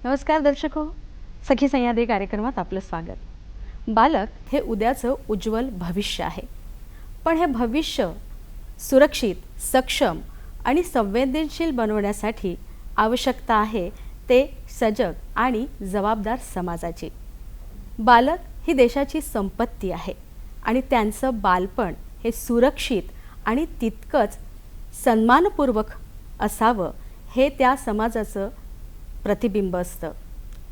नमस्कार दर्शको, सखी सह्याद्री कार्यक्रमात आपलं स्वागत. बालक हे उद्याचं उज्ज्वल भविष्य आहे, पण हे भविष्य सुरक्षित, सक्षम आणि संवेदनशील बनवण्यासाठी आवश्यकता आहे ते सजग आणि जबाबदार समाजाची. बालक ही देशाची संपत्ती आहे आणि त्यांचं बालपण हे सुरक्षित आणि तितकंच सन्मानपूर्वक असावं हे त्या समाजाचं प्रतिबिंब असतं.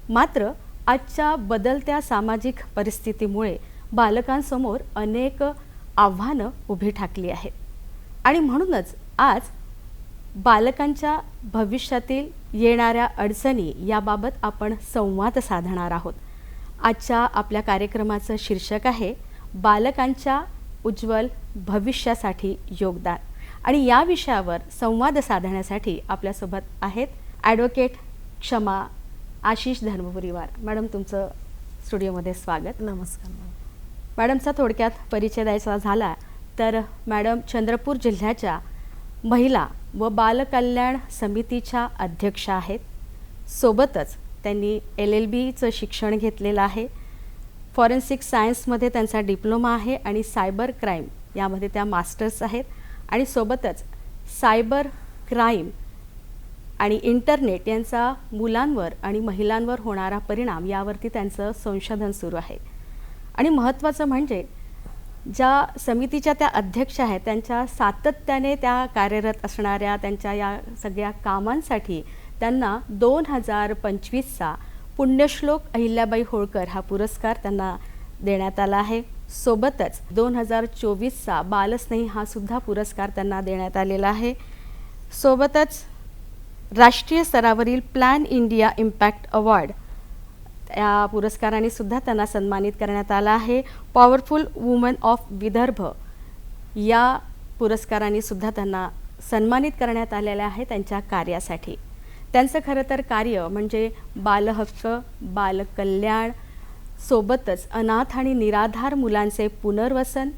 मात्र आजच्या बदलत्या सामाजिक परिस्थितीमुळे बालकांसमोर अनेक आव्हानं उभी ठाकली आहेत आणि म्हणूनच आज बालकांच्या भविष्यातील येणाऱ्या अडचणी याबाबत आपण संवाद साधणार आहोत. आजच्या आपल्या कार्यक्रमाचं शीर्षक आहे बालकांच्या उज्ज्वल भविष्यासाठी योगदान. आणि या विषयावर संवाद साधण्यासाठी आपल्यासोबत आहेत ॲडव्होकेट क्षमा आशिष धर्मपुरीवार. मॅडम, तुमचं स्टुडिओमध्ये स्वागत. नमस्कार मॅडमचा थोडक्यात परिचय द्यायचा झाला तर मॅडम चंद्रपूर जिल्ह्याच्या महिला व बालकल्याण समितीच्या अध्यक्षा आहेत. सोबतच त्यांनी LLBचं शिक्षण घेतलेलं आहे. फॉरेन्सिक सायन्समध्ये त्यांचा डिप्लोमा आहे आणि सायबर क्राईम यामध्ये त्या मास्टर्स आहेत. आणि सोबतच सायबर क्राईम आणि इंटरनेट यांचा मुलांवर आणि महिलांवर होणारा परिणाम यावरती त्यांचं संशोधन सुरू आहे. आणि महत्त्वाचं म्हणजे ज्या समितीच्या त्या अध्यक्ष आहेत त्यांच्या सातत्याने त्या कार्यरत असणाऱ्या त्यांच्या या सगळ्या कामांसाठी त्यांना 2025चा पुण्यश्लोक अहिल्याबाई होळकर हा पुरस्कार त्यांना देण्यात आला आहे. सोबतच 2024चा बालस्नेही हा सुद्धा पुरस्कार त्यांना देण्यात आलेला आहे. सोबतच राष्ट्रीय स्तरावरील प्लॅन इंडिया इम्पॅक्ट अवॉर्ड या पुरस्काराने सुद्धा त्यांना सन्मानित करण्यात आला आहे. पॉवरफुल वुमन ऑफ विदर्भ या पुरस्काराने सुद्धा त्यांना सन्मानित करण्यात आलेले आहे त्यांच्या कार्यासाठी. त्यांचं खरं तर कार्य म्हणजे बालहक्क, बालकल्याण, सोबतच अनाथ आणि निराधार मुलांचे पुनर्वसन,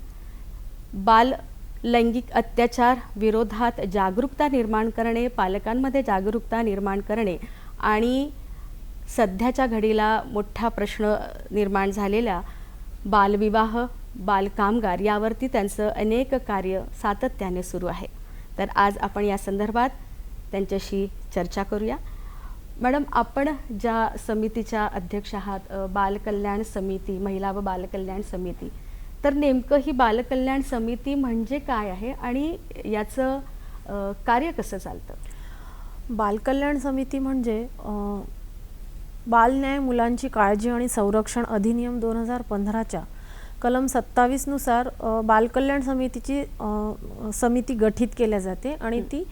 बाल लैंगिक अत्याचार विरोधात जागरूकता निर्माण करणे, पालकांमध्ये जागरूकता निर्माण करणे आणि सध्याच्या घडीला मोठा प्रश्न निर्माण झालेला बालविवाह, बालकामगार यावरती त्यांचं अनेक कार्य सातत्याने सुरू आहे. तर आज आपण या संदर्भात त्यांच्याशी चर्चा करूया. मॅडम, आपण ज्या समितीच्या अध्यक्ष आहात, बालकल्याण समिती, महिला व बालकल्याण समिती, तर नेमकं ही बालकल्याण समिती म्हणजे काय आहे आणि याचं कार्य कसं चालतं? बालकल्याण समिती म्हणजे बालन्याय, मुलांची काळजी आणि संरक्षण अधिनियम 2015च्या कलम 27 नुसार बालकल्याण समितीची समिती गठीत केल्या जाते आणि ती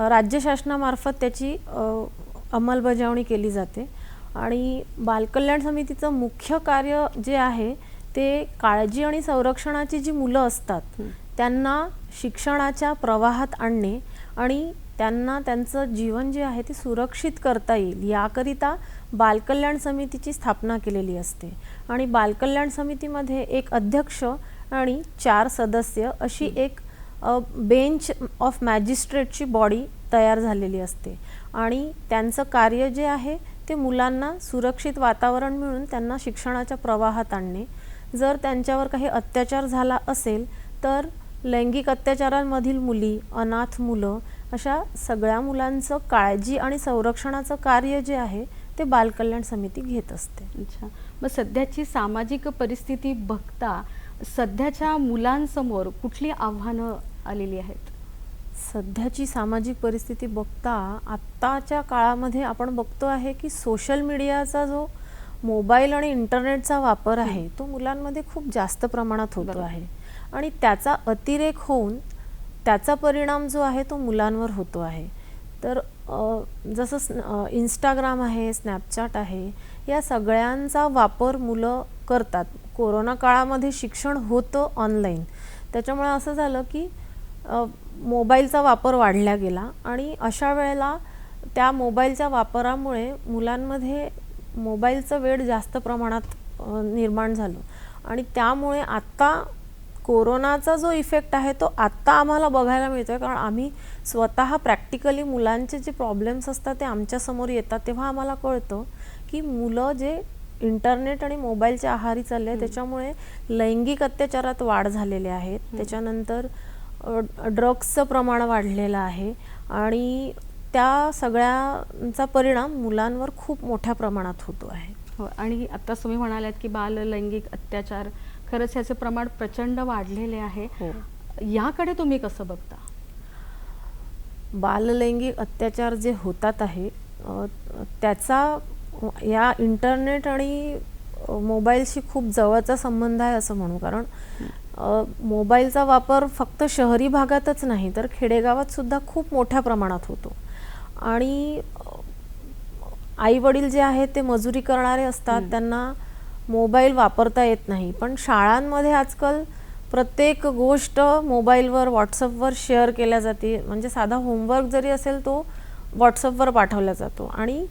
राज्य शासनामार्फत त्याची अंमलबजावणी केली जाते. आणि बालकल्याण समितीचं मुख्य कार्य जे आहे ते काळजी आणि संरक्षणाची जी मुलं असतात त्यांना शिक्षणाच्या प्रवाहात आणणे आणि त्यांना त्यांचं जीवन जे आहे ते सुरक्षित करता येईल याकरिता बालकल्याण समितीची स्थापना केलेली असते. आणि बालकल्याण समितीमध्ये एक अध्यक्ष आणि 4 सदस्य अशी एक बेंच ऑफ मॅजिस्ट्रेटची बॉडी तयार झालेली असते. आणि त्यांचं कार्य जे आहे ते मुलांना सुरक्षित वातावरण मिळून त्यांना शिक्षणाच्या प्रवाहात आणणे, जर त्यांच्यावर काही अत्याचार झाला असेल तर लैंगिक अत्याचारांमधील मुली, अनाथ मुलं अशा सगळ्या मुलांचं काळजी आणि संरक्षणाचं कार्य जे आहे ते बालकल्याण समिती घेत असते. अच्छा, मग सध्याची सामाजिक परिस्थिती बघता सध्याच्या मुलांसमोर कुठली आव्हानं आलेली आहेत? सध्याची सामाजिक परिस्थिती बघता आत्ताच्या काळामध्ये आपण बघतो आहे की सोशल मीडियाचा जो मोबाईल आणि इंटरनेटचा वापर आहे तो मुलांमध्ये खूप जास्त प्रमाणात होतो आहे आणि त्याचा अतिरेक होऊन त्याचा परिणाम जो आहे तो मुलांवर होतो आहे. तर जसं इंस्टाग्राम आहे, स्नॅपचॅट आहे, या सगळ्यांचा वापर मुलं करतात. कोरोना काळामध्ये शिक्षण होतं ऑनलाईन, त्याच्यामुळे असं झालं की मोबाईलचा वापर वाढला गेला आणि अशा वेळेला त्या मोबाईलच्या वापरामुळे मुलांमध्ये मोबाईलचं वेड जास्त प्रमाणात निर्माण झालं आणि त्यामुळे आत्ता कोरोनाचा जो इफेक्ट आहे तो आत्ता आम्हाला बघायला मिळतोय, कारण आम्ही स्वतः प्रॅक्टिकली मुलांचे जे प्रॉब्लेम्स असतात ते आमच्यासमोर येतात तेव्हा आम्हाला कळतं की मुलं जे इंटरनेट आणि मोबाईलच्या आहारी चालले त्याच्यामुळे लैंगिक अत्याचारात वाढ झालेले आहेत. त्याच्यानंतर ड्रग्सचं प्रमाण वाढलेलं आहे आणि त्या सगळ्यांचा परिणाम मुलांवर खूप मोठ्या प्रमाणात होतो आहे. हो, आणि आता तुम्ही म्हणालात की बाल लैंगिक अत्याचार खरंच ह्याचे प्रमाण प्रचंड वाढलेले आहे. याकडे तुम्ही कसं बघता? बाललैंगिक अत्याचार जे होतात आहे त्याचा या इंटरनेट आणि मोबाईलशी खूप जवळचा संबंध आहे असं म्हणू, कारण मोबाईलचा वापर फक्त शहरी भागातच नाही तर खेडेगावात सुद्धा खूप मोठ्या प्रमाणात होतो आणि आई वडील जे आहेत ते मजुरी करणारे असतात, त्यांना मोबाईल वापरता येत नाही. पण शाळांमध्ये आजकाल प्रत्येक गोष्ट मोबाईलवर, व्हॉट्सअपवर शेअर केल्या जाते. म्हणजे साधा होमवर्क जरी असेल तो व्हॉट्सअपवर पाठवला जातो आणि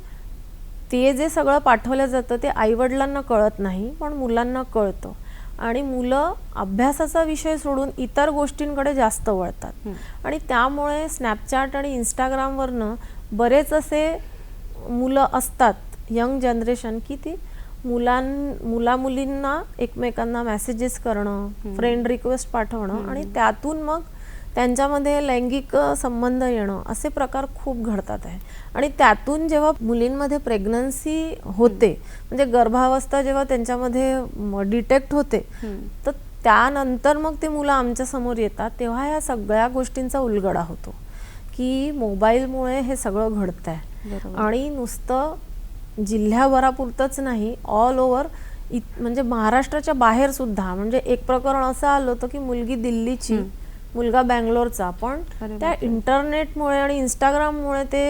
ते जे सगळं पाठवलं जातं ते आईवडिलांना कळत नाही पण मुलांना कळतं आणि मुलं अभ्यासाचा विषय सोडून इतर गोष्टींकडे जास्त वळतात आणि त्यामुळे स्नॅपचॅट आणि इंस्टाग्रामवरनं बरेच असे मुलं असतात यंग जनरेशन की ती मुलींना एकमेकांना मेसेजेस करणं, फ्रेंड रिक्वेस्ट पाठवणं आणि त्यातून मग त्यांच्यामध्ये लैंगिक संबंध येणं असे प्रकार खूप घडतात आहे. आणि त्यातून जेव्हा मुलींमध्ये प्रेग्नन्सी होते म्हणजे गर्भावस्था जेव्हा त्यांच्यामध्ये डिटेक्ट होते तर त्यानंतर मग ते मुलं आमच्या समोर येतात तेव्हा ह्या सगळ्या गोष्टींचा उलगडा होतो की मोबाईलमुळे हे सगळं घडत आहे. आणि नुसतं जिल्ह्याभरापुरतंच नाही, ऑल ओव्हर म्हणजे महाराष्ट्राच्या बाहेर सुद्धा. म्हणजे एक प्रकरण असं आलं होतं की मुलगी दिल्लीची, मुलगा बँगलोरचा, पण त्या इंटरनेटमुळे आणि इंस्टाग्राममुळे ते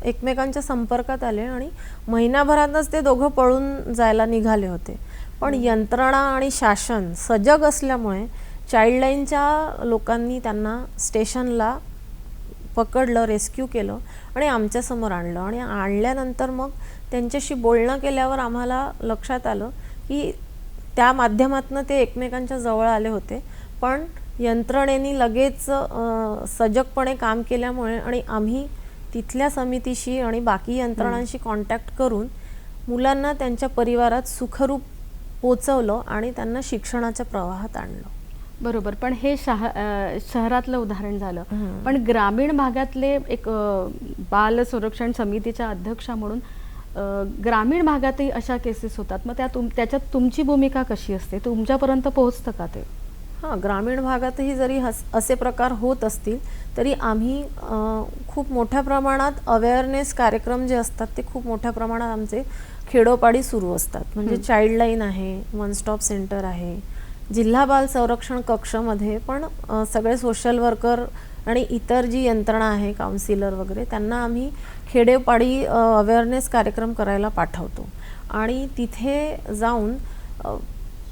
एकमेकांच्या संपर्कात आले आणि महिनाभरातच ते दोघं पळून जायला निघाले होते. पण यंत्रणा आणि शासन सजग असल्यामुळे चाइल्डलाईनच्या लोकांनी त्यांना स्टेशनला पकडलं, रेस्क्यू केलं आणि आमच्यासमोर आणलं आणि आणल्यानंतर मग त्यांच्याशी बोलणं केल्यावर आम्हाला लक्षात आलं की त्या माध्यमातून ते एकमेकांच्या जवळ आले होते. पण यंत्रणेने लगेच सजगपणे काम केल्यामुळे आणि आम्ही तिथल्या समितीशी आणि बाकी यंत्रणांशी कॉन्टॅक्ट करून मुलांना त्यांच्या परिवारात सुखरूप पोचवलं आणि त्यांना शिक्षणाच्या प्रवाहात आणलं. बरोबर, पण हे शहरातलं उदाहरण झालं. पण ग्रामीण भागातले एक बाल संरक्षण समितीच्या अध्यक्षा म्हणून ग्रामीण भागातही अशा केसेस होतात, मग त्याच्यात तुमची भूमिका कशी असते? तुमच्यापर्यंत पोहोचतं का ते? हां, ग्रामीण भागातही जरी असे प्रकार होत असतील तरी आम्ही खूप मोठ्या प्रमाणात अवेअरनेस कार्यक्रम जे असतात ते खूप मोठ्या प्रमाणात आमचे खेडोपाडी सुरू असतात. म्हणजे चाइल्डलाईन आहे, वन स्टॉप सेंटर आहे, जिल्हा बाल संरक्षण कक्षमध्ये पण सगळे सोशल वर्कर आणि इतर जी यंत्रणा आहे, काउन्सिलर वगैरे, त्यांना आम्ही खेडेपाडी अवेअरनेस कार्यक्रम करायला पाठवतो आणि तिथे जाऊन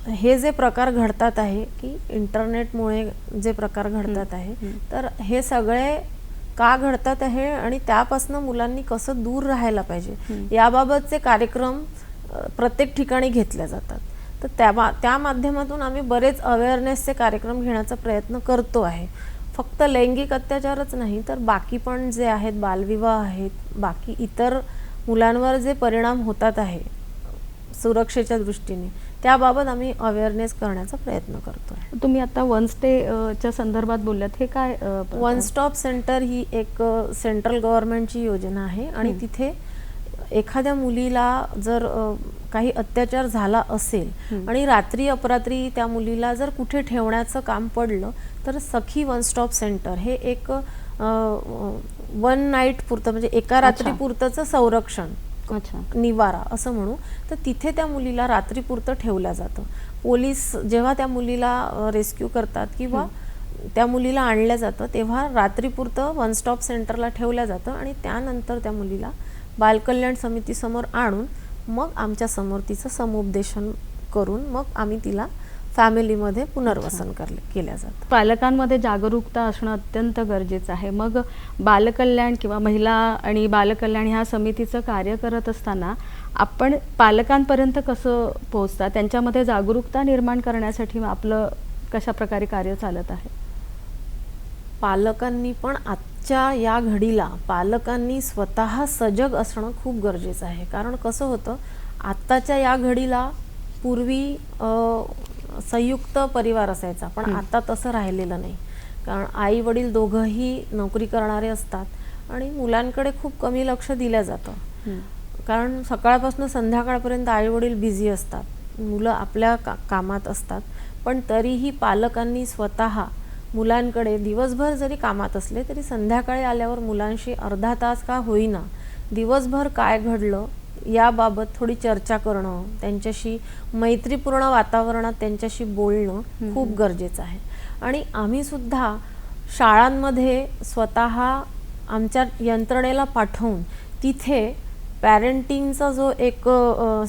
हे जे प्रकार घडतात आहे की इंटरनेटमुळे जे प्रकार घडतात आहे तर हे सगळे का घडतात आहे आणि त्यापासून मुलांनी कसं दूर राहायला पाहिजे याबाबतचे कार्यक्रम प्रत्येक ठिकाणी घेतले जातात. तर त्या माध्यमातून आम्ही बरेच अवेअरनेसचे कार्यक्रम घेण्याचा प्रयत्न करतो आहे. फक्त लैंगिक अत्याचारच नाही तर बाकी पण जे आहेत, बालविवाह आहेत, बाकी इतर मुलांवर जे परिणाम होतात आहे सुरक्षेच्या दृष्टीने त्याबाबत आम्ही अवेअरनेस करण्याचा प्रयत्न करतोय. तुम्ही आता वन स्टे च्या संदर्भात बोललात, हे काय वन स्टॉप सेंटर ही एक सेंट्रल गव्हर्नमेंटची योजना आहे आणि तिथे एखाद्या मुलीला जर काही अत्याचार झाला असेल आणि रात्री अपरात्री त्या मुलीला जर कुठे ठेवण्याचं काम पडलं तर सखी वन स्टॉप सेंटर हे एक वन नाईट पुरतं म्हणजे एका रात्री पुरतंचं संरक्षण, निवारा असं म्हणू, तर तिथे त्या मुलीला रात्री पुरतं ठेवलं जातं. पोलीस जेव्हा त्या मुलीला रेस्क्यू करतात किंवा त्या मुलीला आणलं जातं तेव्हा रात्रीपुरतं वन स्टॉप सेंटरला ठेवलं जातं आणि त्यानंतर त्या मुलीला बालकल्याण समितीसमोर आणून मग आमच्या समोर तिचं समुपदेशन करून मग आम्ही तिला फॅमिलीमध्ये पुनर्वसन केल्या जातं. पालकांमध्ये जागरूकता असणं अत्यंत गरजेचं आहे. मग बालकल्याण किंवा महिला आणि बालकल्याण ह्या समितीचं कार्य करत असताना आपण पालकांपर्यंत कसं पोहोचता, त्यांच्यामध्ये जागरूकता निर्माण करण्यासाठी आपलं कशा प्रकारे कार्य चालत आहे? पालकांनी पण आजच्या या घडीला पालकांनी स्वतः सजग असणं खूप गरजेचं आहे. कारण कसं होतं, आत्ताच्या या घडीला पूर्वी संयुक्त परिवार असायचा पण आता तसं राहिलेलं नाही. कारण आई वडील दोघंही नोकरी करणारे असतात आणि मुलांकडे खूप कमी लक्ष दिलं जातं. कारण सकाळपासून संध्याकाळपर्यंत आई वडील बिझी असतात, मुलं आपल्या कामात असतात. पण तरीही पालकांनी स्वतः मुलांकडे दिवसभर जरी कामात असले तरी संध्याकाळी आल्यावर मुलांशी अर्धा तास का होईना दिवसभर काय घडलं याबाबत थोडी चर्चा करणं, त्यांच्याशी मैत्रीपूर्ण वातावरणात त्यांच्याशी बोलणं खूप गरजेचं आहे. आणि आम्ही सुद्धा शाळांमध्ये स्वतः आमच्या यंत्रणेला पाठवून तिथे पॅरेंटिंगचा जो एक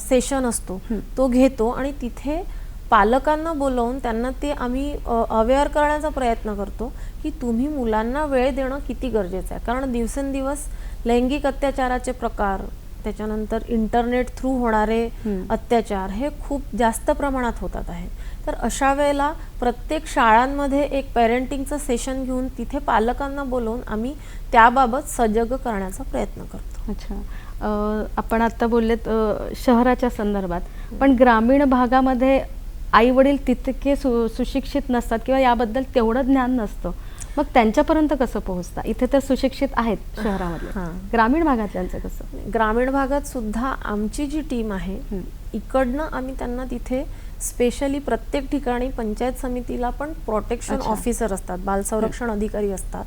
सेशन असतो तो घेतो आणि तिथे पालकांना बोलवून त्यांना ते आम्ही अवेअर करण्याचा प्रयत्न करतो की तुम्ही मुलांना वेळ देणं किती गरजेचं आहे. कारण दिवसेंदिवस लैंगिक अत्याचाराचे प्रकार, त्याच्यानंतर इंटरनेट थ्रू होणारे अत्याचार हे खूप जास्त प्रमाणात होतात आहे. तर अशा वेळेला प्रत्येक शाळांमध्ये एक पेरेंटिंगचं सेशन घेऊन तिथे पालकांना बोलवून आम्ही त्याबाबत सजग करण्याचा प्रयत्न करतो. अच्छा, आपण आता बोललेत शहराच्या संदर्भात, पण ग्रामीण भागामध्ये आई वडील तितके सुशिक्षित नसतात किंवा याबद्दल तेवढं ज्ञान नसतं, मग त्यांच्यापर्यंत कसं पोहोचता? इथे तर सुशिक्षित आहेत शहरामध्ये, ग्रामीण भागातल्यांचं कसं? ग्रामीण भागात सुद्धा आमची जी टीम आहे इकडनं आम्ही त्यांना तिथे स्पेशली प्रत्येक ठिकाणी पंचायत समितीला पण प्रोटेक्शन ऑफिसर असतात, बाल संरक्षण अधिकारी असतात,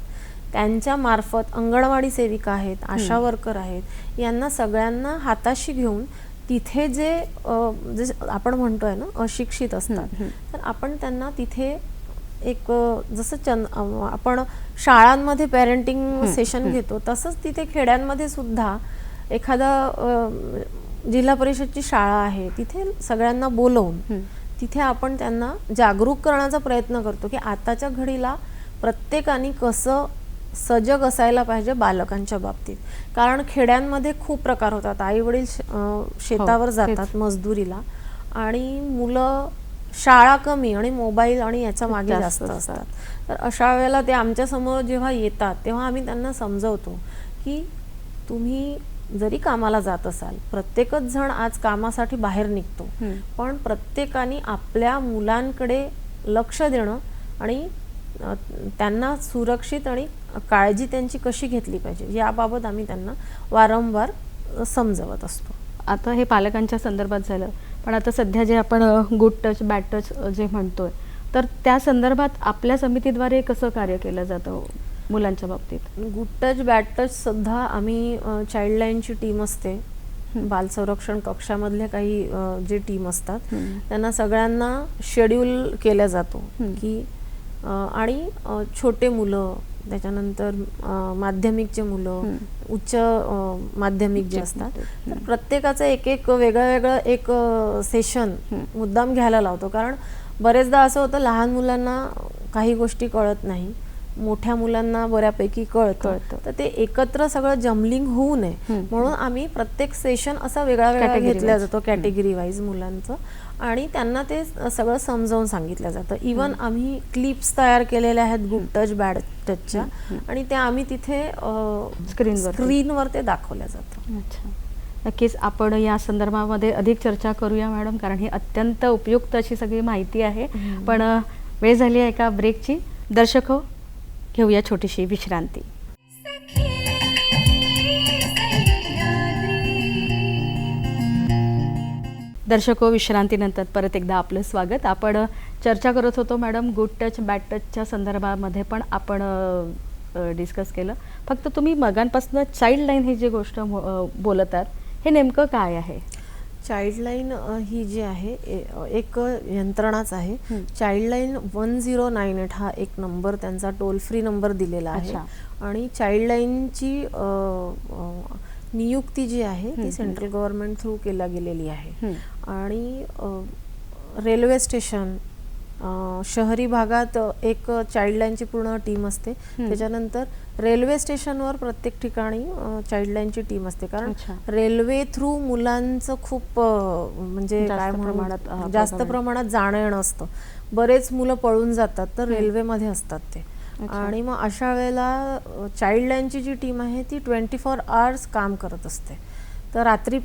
त्यांच्या मार्फत अंगणवाडी सेविका आहेत, आशा वर्कर आहेत, यांना सगळ्यांना हाताशी घेऊन तिथे जे आपण म्हणतोय ना अशिक्षित असतात तर आपण त्यांना तिथे एक जसं आपण शाळांमध्ये पेरेंटिंग सेशन घेतो तसंच तिथे खेड्यांमध्ये सुद्धा एखादा जिल्हा परिषदची शाळा आहे तिथे सगळ्यांना बोलवून तिथे आपण त्यांना जागरूक करण्याचा प्रयत्न करतो की आताच्या घडीला प्रत्येकाने कसं सजग असायला पाहिजे बालकांच्या बाबतीत. कारण खेड्यांमध्ये खूप प्रकार होतात, आई वडील शेतावर जातात मजदुरीला आणि मुलं शाळा कमी आणि मोबाईल आणि याच्या मागे जास्त असतात. तर अशा वेळेला ते आमच्या समोर जेव्हा येतात तेव्हा आम्ही त्यांना समजवतो की तुम्ही जरी कामाला जात असाल, प्रत्येकच जण आज कामासाठी बाहेर निघतो, पण प्रत्येकाने आपल्या मुलांकडे लक्ष देणं आणि त्यांना सुरक्षित आणि काळजी त्यांची कशी घेतली पाहिजे याबाबत आम्ही त्यांना वारंवार समजवत असतो. आता हे पालकांच्या संदर्भात झालं, पण आता सध्या जे आपण गुड टच बॅड टच जे म्हणतोय तर त्या संदर्भात आपल्या समितीद्वारे कसं कार्य केलं जातं मुलांच्या बाबतीत? गुड टच बॅड टच सुद्धा आम्ही चाइल्डलाईनची टीम असते, बाल संरक्षण कक्षामधले काही जे टीम असतात त्यांना सगळ्यांना शेड्यूल केला जातो की आणि छोटे मुलं, त्याच्यानंतर माध्यमिकचे मुलं, उच्च माध्यमिक जे असतात, तर प्रत्येकाचं एक एक वेगळं वेगळं एक सेशन मुद्दाम घ्यायला लावतो. कारण बरेचदा असं होतं लहान मुलांना काही गोष्टी कळत नाही, मोठ्या मुलांना बऱ्यापैकी कळतं, तर ते एकत्र सगळं जमलिंग होऊ नये म्हणून आम्ही प्रत्येक सेशन असा वेगळा वेगळा घेतला जातो कॅटेगरी वाईज मुलांचं आणि त्यांना ते सगळं समजावून सांगितलं जातं. इवन आम्ही क्लिप्स तयार केलेल्या आहेत गुड टच बॅड टचच्या आणि त्या आम्ही तिथे स्क्रीनवर ते दाखवल्या जातं. अच्छा, नक्कीच आपण या संदर्भामध्ये अधिक चर्चा करूया मॅडम, कारण ही अत्यंत उपयुक्त अशी सगळी माहिती आहे. पण वेळ झाली आहे एका ब्रेकची. दर्शक हो, घेऊया छोटीशी विश्रांती. दर्शको, विश्रांतीनंतर परत एकदा आपलं स्वागत. आपण चर्चा करत होतो मॅडम गुड टच बॅड टचच्या संदर्भामध्ये पण आपण डिस्कस केलं. फक्त तुम्ही मगांपासून चाइल्डलाईन ही जी गोष्ट बोलत आहात, हे नेमकं काय आहे? चाइल्डलाईन ही जी आहे एक यंत्रणाच आहे. चाइल्डलाईन 1098 हा एक नंबर, त्यांचा टोल फ्री नंबर दिलेला आहे. आणि चाइल्डलाईनची नियुक्ती जी आहे ती सेंट्रल गव्हर्नमेंट थ्रू केल्या गेलेली आहे. आणि रेल्वे स्टेशन, शहरी भागात एक चाइल्डलाईनची पूर्ण टीम असते. त्याच्यानंतर रेल्वे स्टेशनवर प्रत्येक ठिकाणी चाइल्डलाईनची टीम असते. कारण रेल्वे थ्रू मुलांचं खूप म्हणजे काय म्हणतात, जास्त प्रमाणात जाणं येणं असतं. बरेच मुलं पळून जातात, तर रेल्वेमध्ये असतात ते. आणि मग अशा वेळेला चाइल्डलाईनची जी टीम आहे ती 24 आवर्स काम करत असते. तर रात्री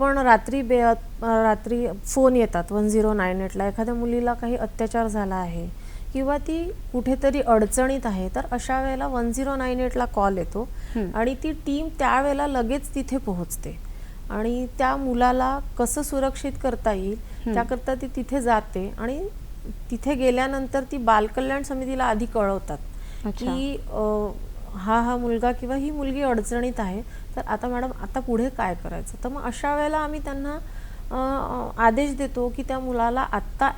फोन येतात 1098ला. एखाद्या मुलीला काही अत्याचार झाला आहे किंवा ती कुठेतरी अडचणीत आहे, तर अशा वेळेला 1098ला कॉल येतो आणि ती टीम त्यावेळेला लगेच तिथे पोहोचते. आणि त्या मुलाला कसं सुरक्षित करता येईल त्याकरता ती तिथे जाते. आणि तिथे गेल्यानंतर ती बालकल्याण समितीला आधी कळवतात की हा मुलगा किंवा ही मुलगी अडचणीत आहे, तर आता मॅडम आता पुढे काय करायचं. तर मग अशा वेळेला आम्ही त्यांना आदेश देतो की त्या मुलाला आत्ता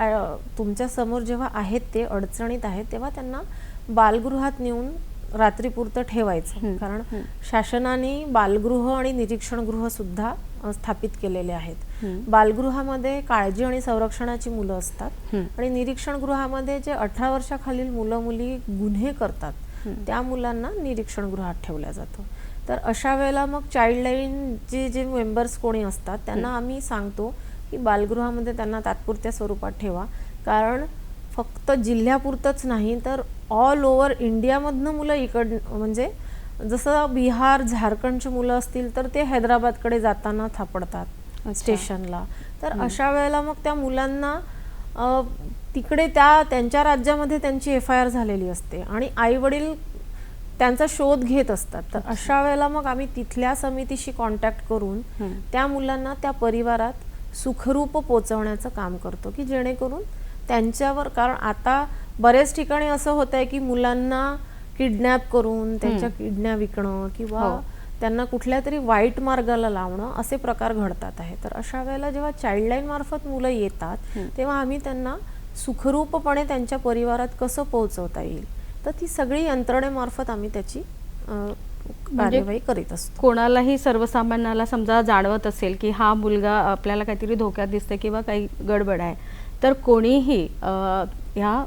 तुमच्या समोर जेव्हा आहेत ते अडचणीत आहेत तेव्हा त्यांना बालगृहात नेऊन रात्रीपुरतं ठेवायचं. कारण शासनाने बालगृह आणि निरीक्षणगृह सुद्धा स्थापित केलेले आहेत. बालगृहामध्ये काळजी आणि संरक्षणाची मुलं असतात आणि निरीक्षणगृहामध्ये जे 18 वर्षाखालील मुलं मुली गुन्हे करतात त्या मुलांना निरीक्षणगृहात ठेवलं जातं. तर अशा वेळेला मग चाइल्डलाईनचे जे मेंबर्स कोणी असतात त्यांना आम्ही सांगतो की बालगृहामध्ये त्यांना तात्पुरत्या स्वरूपात ठेवा. कारण फक्त जिल्ह्यापुरतंच नाही तर ऑल ओव्हर इंडियामधनं मुलं म्हणजे जसं बिहार झारखंडची मुलं असतील तर ते हैदराबादकडे जाताना थापडतात स्टेशनला. तर अशा वेळेला मग त्या मुलांना तिकडे त्यांच्या राज्यामध्ये त्यांची FIR झालेली असते आणि आई वडील त्यांचा शोध घेत असतात. तर अशा वेळेला मग आम्ही तिथल्या समितीशी कॉन्टॅक्ट करून त्या मुलांना त्या परिवारात सुखरूप पोचवण्याचं काम करतो की जेणेकरून त्यांच्यावर, कारण आता बरेच ठिकाणी असं होत आहे की मुलांना किडनॅप करून त्यांच्या किडन्या विकणं किंवा त्यांना कुठल्या तरी वाईट मार्गाला लावणं असे प्रकार घडतात आहे. तर अशा वेळेला जेव्हा चाइल्डलाईन मार्फत मुलं येतात तेव्हा आम्ही त्यांना सुखरूपपणे त्यांच्या परिवारात कसं पोहोचवता येईल तर ती सगळी यंत्रणेमार्फत आम्ही त्याची कार्यवाही करीत असतो. कोणालाही सर्वसामान्याला समजा जाणवत असेल की हा मुलगा आपल्याला काहीतरी धोक्यात दिसते किंवा काही गडबड आहे, तर कोणीही ह्या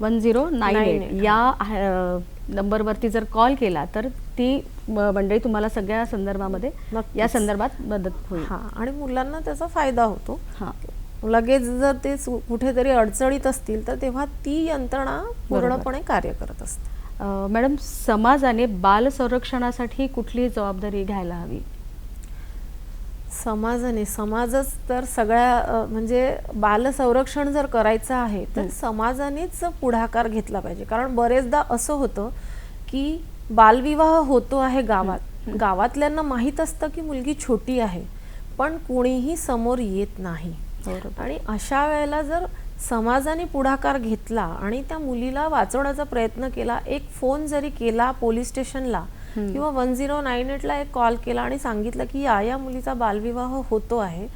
1098 या नंबरवरती जर कॉल केला तर ती मंडळी तुम्हाला सगळ्या संदर्भामध्ये या संदर्भात मदत होईल. आणि मुलांना त्याचा फायदा होतो. लगेच जर ते कुठेतरी अडचणीत असतील तर तेव्हा ती यंत्रणा पूर्णपणे कार्य करत असते. मॅडम, समाजाने बाल संरक्षणासाठी कुठली जबाबदारी घ्यायला हवी? समाजच तर सगळ्या म्हणजे बाल संरक्षण जर करायचं आहे तर समाजानेच पुढाकार घेतला पाहिजे. कारण बरेचदा असं होतं की बालविवाह होतो आहे गावातल्यांना माहीत असतं की मुलगी छोटी आहे पण कोणीही समोर येत नाही. आणि अशा वेळेला जर समाजाने पुढाकार घेतला आणि त्या मुलीला वाचवण्याचा प्रयत्न केला, एक फोन जरी केला पोलीस स्टेशनला किंवा 1098ला एक कॉल केला आणि सांगितलं की या मुलीचा बालविवाह होतो आहे,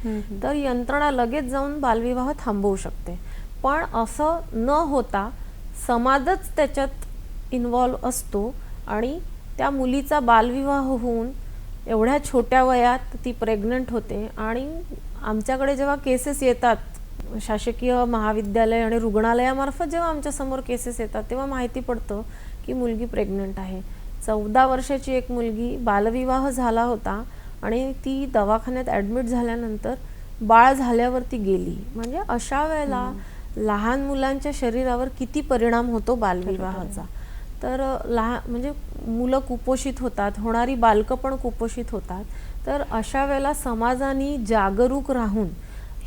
तर यंत्रणा लगेच जाऊन बालविवाह थांबवू शकते. पण असं न होता समाजच त्याच्यात इन्व्हॉल्व असतो आणि त्या मुलीचा बालविवाह होऊन एवढ्या छोट्या वयात ती प्रेग्नंट होते. आणि आमच्याकडे जेव्हा केसेस येतात शासकीय महाविद्यालय आणि रुग्णालयामार्फत जेव्हा आमच्यासमोर केसेस येतात तेव्हा माहिती पडतं की मुलगी प्रेग्नंट आहे. 14 वर्षाची एक मुलगी, बालविवाह झाला होता आणि ती दवाखान्यात ॲडमिट झाल्यानंतर बाळ झाल्यावरती गेली. म्हणजे अशा वेळेला लहान मुलांच्या शरीरावर किती परिणाम होतो बालविवाहाचा. तर म्हणजे मुलं कुपोषित होतात, होणारी बालकं पण कुपोषित होतात. तर अशा वेळेला समाजाने जागरूक राहून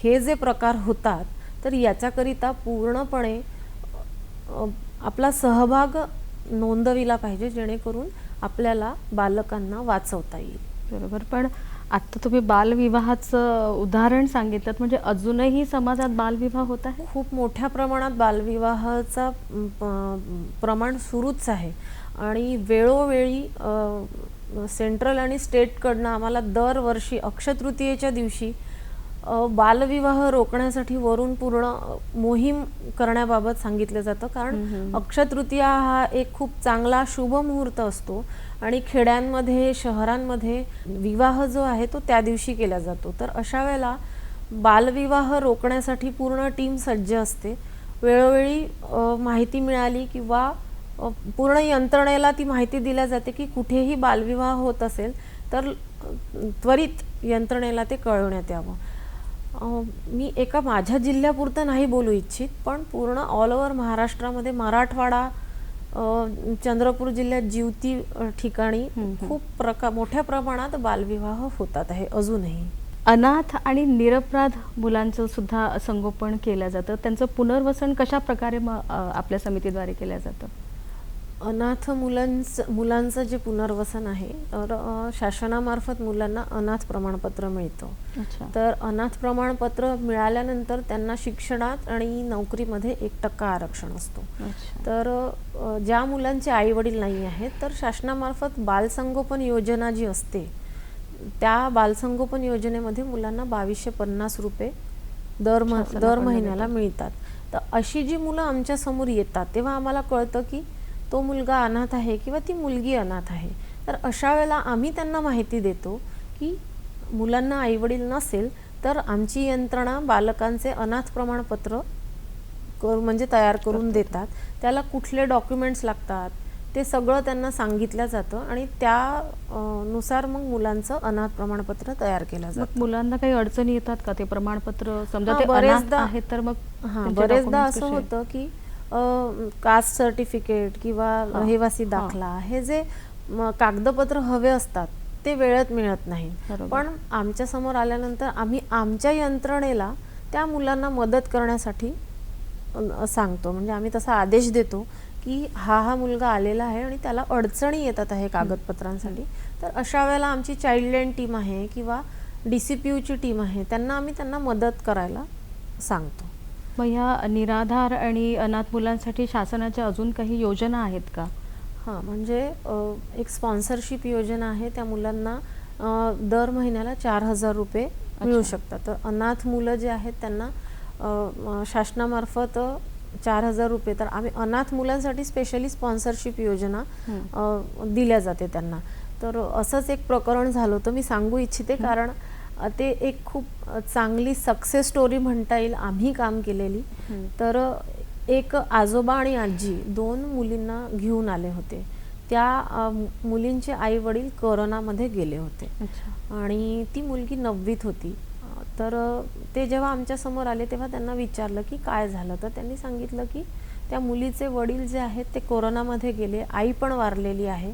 हे जे प्रकार होतात तर याच्याकरिता पूर्णपणे आपला सहभाग नोंदविला पाहिजे, जेणेकरून आपल्याला बालकांना वाचवता येईल. बरोबर. पण आता तुम्ही बालविवाहाचं उदाहरण सांगितलं, म्हणजे अजूनही समाजात बालविवाह होत आहे? खूप मोठ्या प्रमाणात बालविवाहाचा प्रमाण सुरूच आहे आणि वेळोवेळी सेंट्रल आणि स्टेटकडनं आम्हाला दरवर्षी अक्षयतृतीयेच्या दिवशी बालविवाह रोखण्यासाठी वरून पूर्ण मोहीम करण्याबाबत सांगितलं जातं. कारण अक्षयतृतीया हा एक खूप चांगला शुभ मुहूर्त असतो आणि खेड्यांमध्ये शहरांमध्ये विवाह जो आहे तो त्या दिवशी केला जातो. तर अशा वेळेला बालविवाह रोखण्यासाठी पूर्ण टीम सज्ज असते. वेळोवेळी माहिती मिळाली किंवा पूर्ण यंत्रणेला ती माहिती दिल्या जाते की कुठेही बालविवाह होत असेल तर त्वरित यंत्रणेला ते कळवण्यात यावं. मी एका माझ्या जिल्ह्यापुरतं नाही बोलू इच्छित, पण पूर्ण ऑल ओव्हर महाराष्ट्रामध्ये मराठवाडा, चंद्रपूर जिल्ह्यात जिवती ठिकाणी खूप मोठ्या प्रमाणात बालविवाह होतात आहे अजूनही. अनाथ आणि निरपराध मुलांचं सुद्धा संगोपन केलं जातं. त्यांचं पुनर्वसन कशा प्रकारे आपल्या समितीद्वारे केलं जातं? अनाथ मुलांचं जे पुनर्वसन आहे तर शासनामार्फत मुलांना अनाथ प्रमाणपत्र मिळतं. तर अनाथ प्रमाणपत्र मिळाल्यानंतर त्यांना शिक्षणात आणि नोकरीमध्ये 1% आरक्षण असतो. तर ज्या मुलांचे आई वडील नाही आहेत तर शासनामार्फत बालसंगोपन योजना जी असते त्या बालसंगोपन योजनेमध्ये मुलांना 2250 रुपये दर महिन्याला मिळतात. तर अशी जी मुलं आमच्या समोर येतात तेव्हा आम्हाला कळतं की तो मुलगा अनाथ आहे किंवा ती मुलगी अनाथ आहे. तर अशा वेळेला आम्ही त्यांना माहिती देतो की मुलांना आईवडील नसेल तर आमची यंत्रणा बालकांचे अनाथ प्रमाणपत्र म्हणजे तयार करून देतात. त्याला कुठले डॉक्युमेंट्स लागतात ते सगळं त्यांना सांगितलं जातं आणि त्यानुसार मग मुलांचं अनाथ प्रमाणपत्र तयार केलं जातं. मुलांना काही अडचणी येतात का ते प्रमाणपत्र समजा ते बरेचदा आहेत तर मग बरेचदा असं होतं की कास्ट सर्टिफिकेट किंवा रहिवासी दाखला हे जे कागदपत्र हवे असतात ते वेळेत मिळत नाही. पण आमच्या समोर आल्यानंतर आम्ही आमच्या यंत्रणेला त्या मुलांना मदत करण्यासाठी सांगतो. म्हणजे आम्ही तसा आदेश देतो की हा मुलगा आलेला आहे आणि त्याला अडचणी येतात आहे कागदपत्रांसाठी. तर अशा वेळेला आमची चाइल्डलाईन टीम आहे किंवा DCPUची टीम आहे, त्यांना मदत करायला सांगतो. मग ह्या निराधार आणि अनाथ मुलांसाठी शासनाच्या अजून काही योजना आहेत का? म्हणजे एक स्पॉन्सरशिप योजना आहे. त्या मुलांना दर महिन्याला 4000 रुपये मिळू शकतात. तर अनाथ मुलं जे आहेत त्यांना शासनामार्फत 4000 रुपये. तर आम्ही अनाथ मुलांसाठी स्पेशली स्पॉन्सरशिप योजना दिल्या जाते त्यांना. तर असंच एक प्रकरण झालं होतं, मी सांगू इच्छिते कारण ते एक खूप चांगली सक्सेस स्टोरी म्हणता येईल आम्ही काम केलेली. तर एक आजोबा आणि आजी 2 मुलींना घेऊन आले होते. त्या मुलींचे आई वडील कोरोनामध्ये गेले होते आणि ती मुलगी 9वीत होती. तर ते जेव्हा आमच्या समोर आले तेव्हा त्यांना विचारलं की काय झालं. तर त्यांनी सांगितलं की त्या मुलीचे वडील जे आहेत ते कोरोनामध्ये गेले, आई पण वारलेली आहे.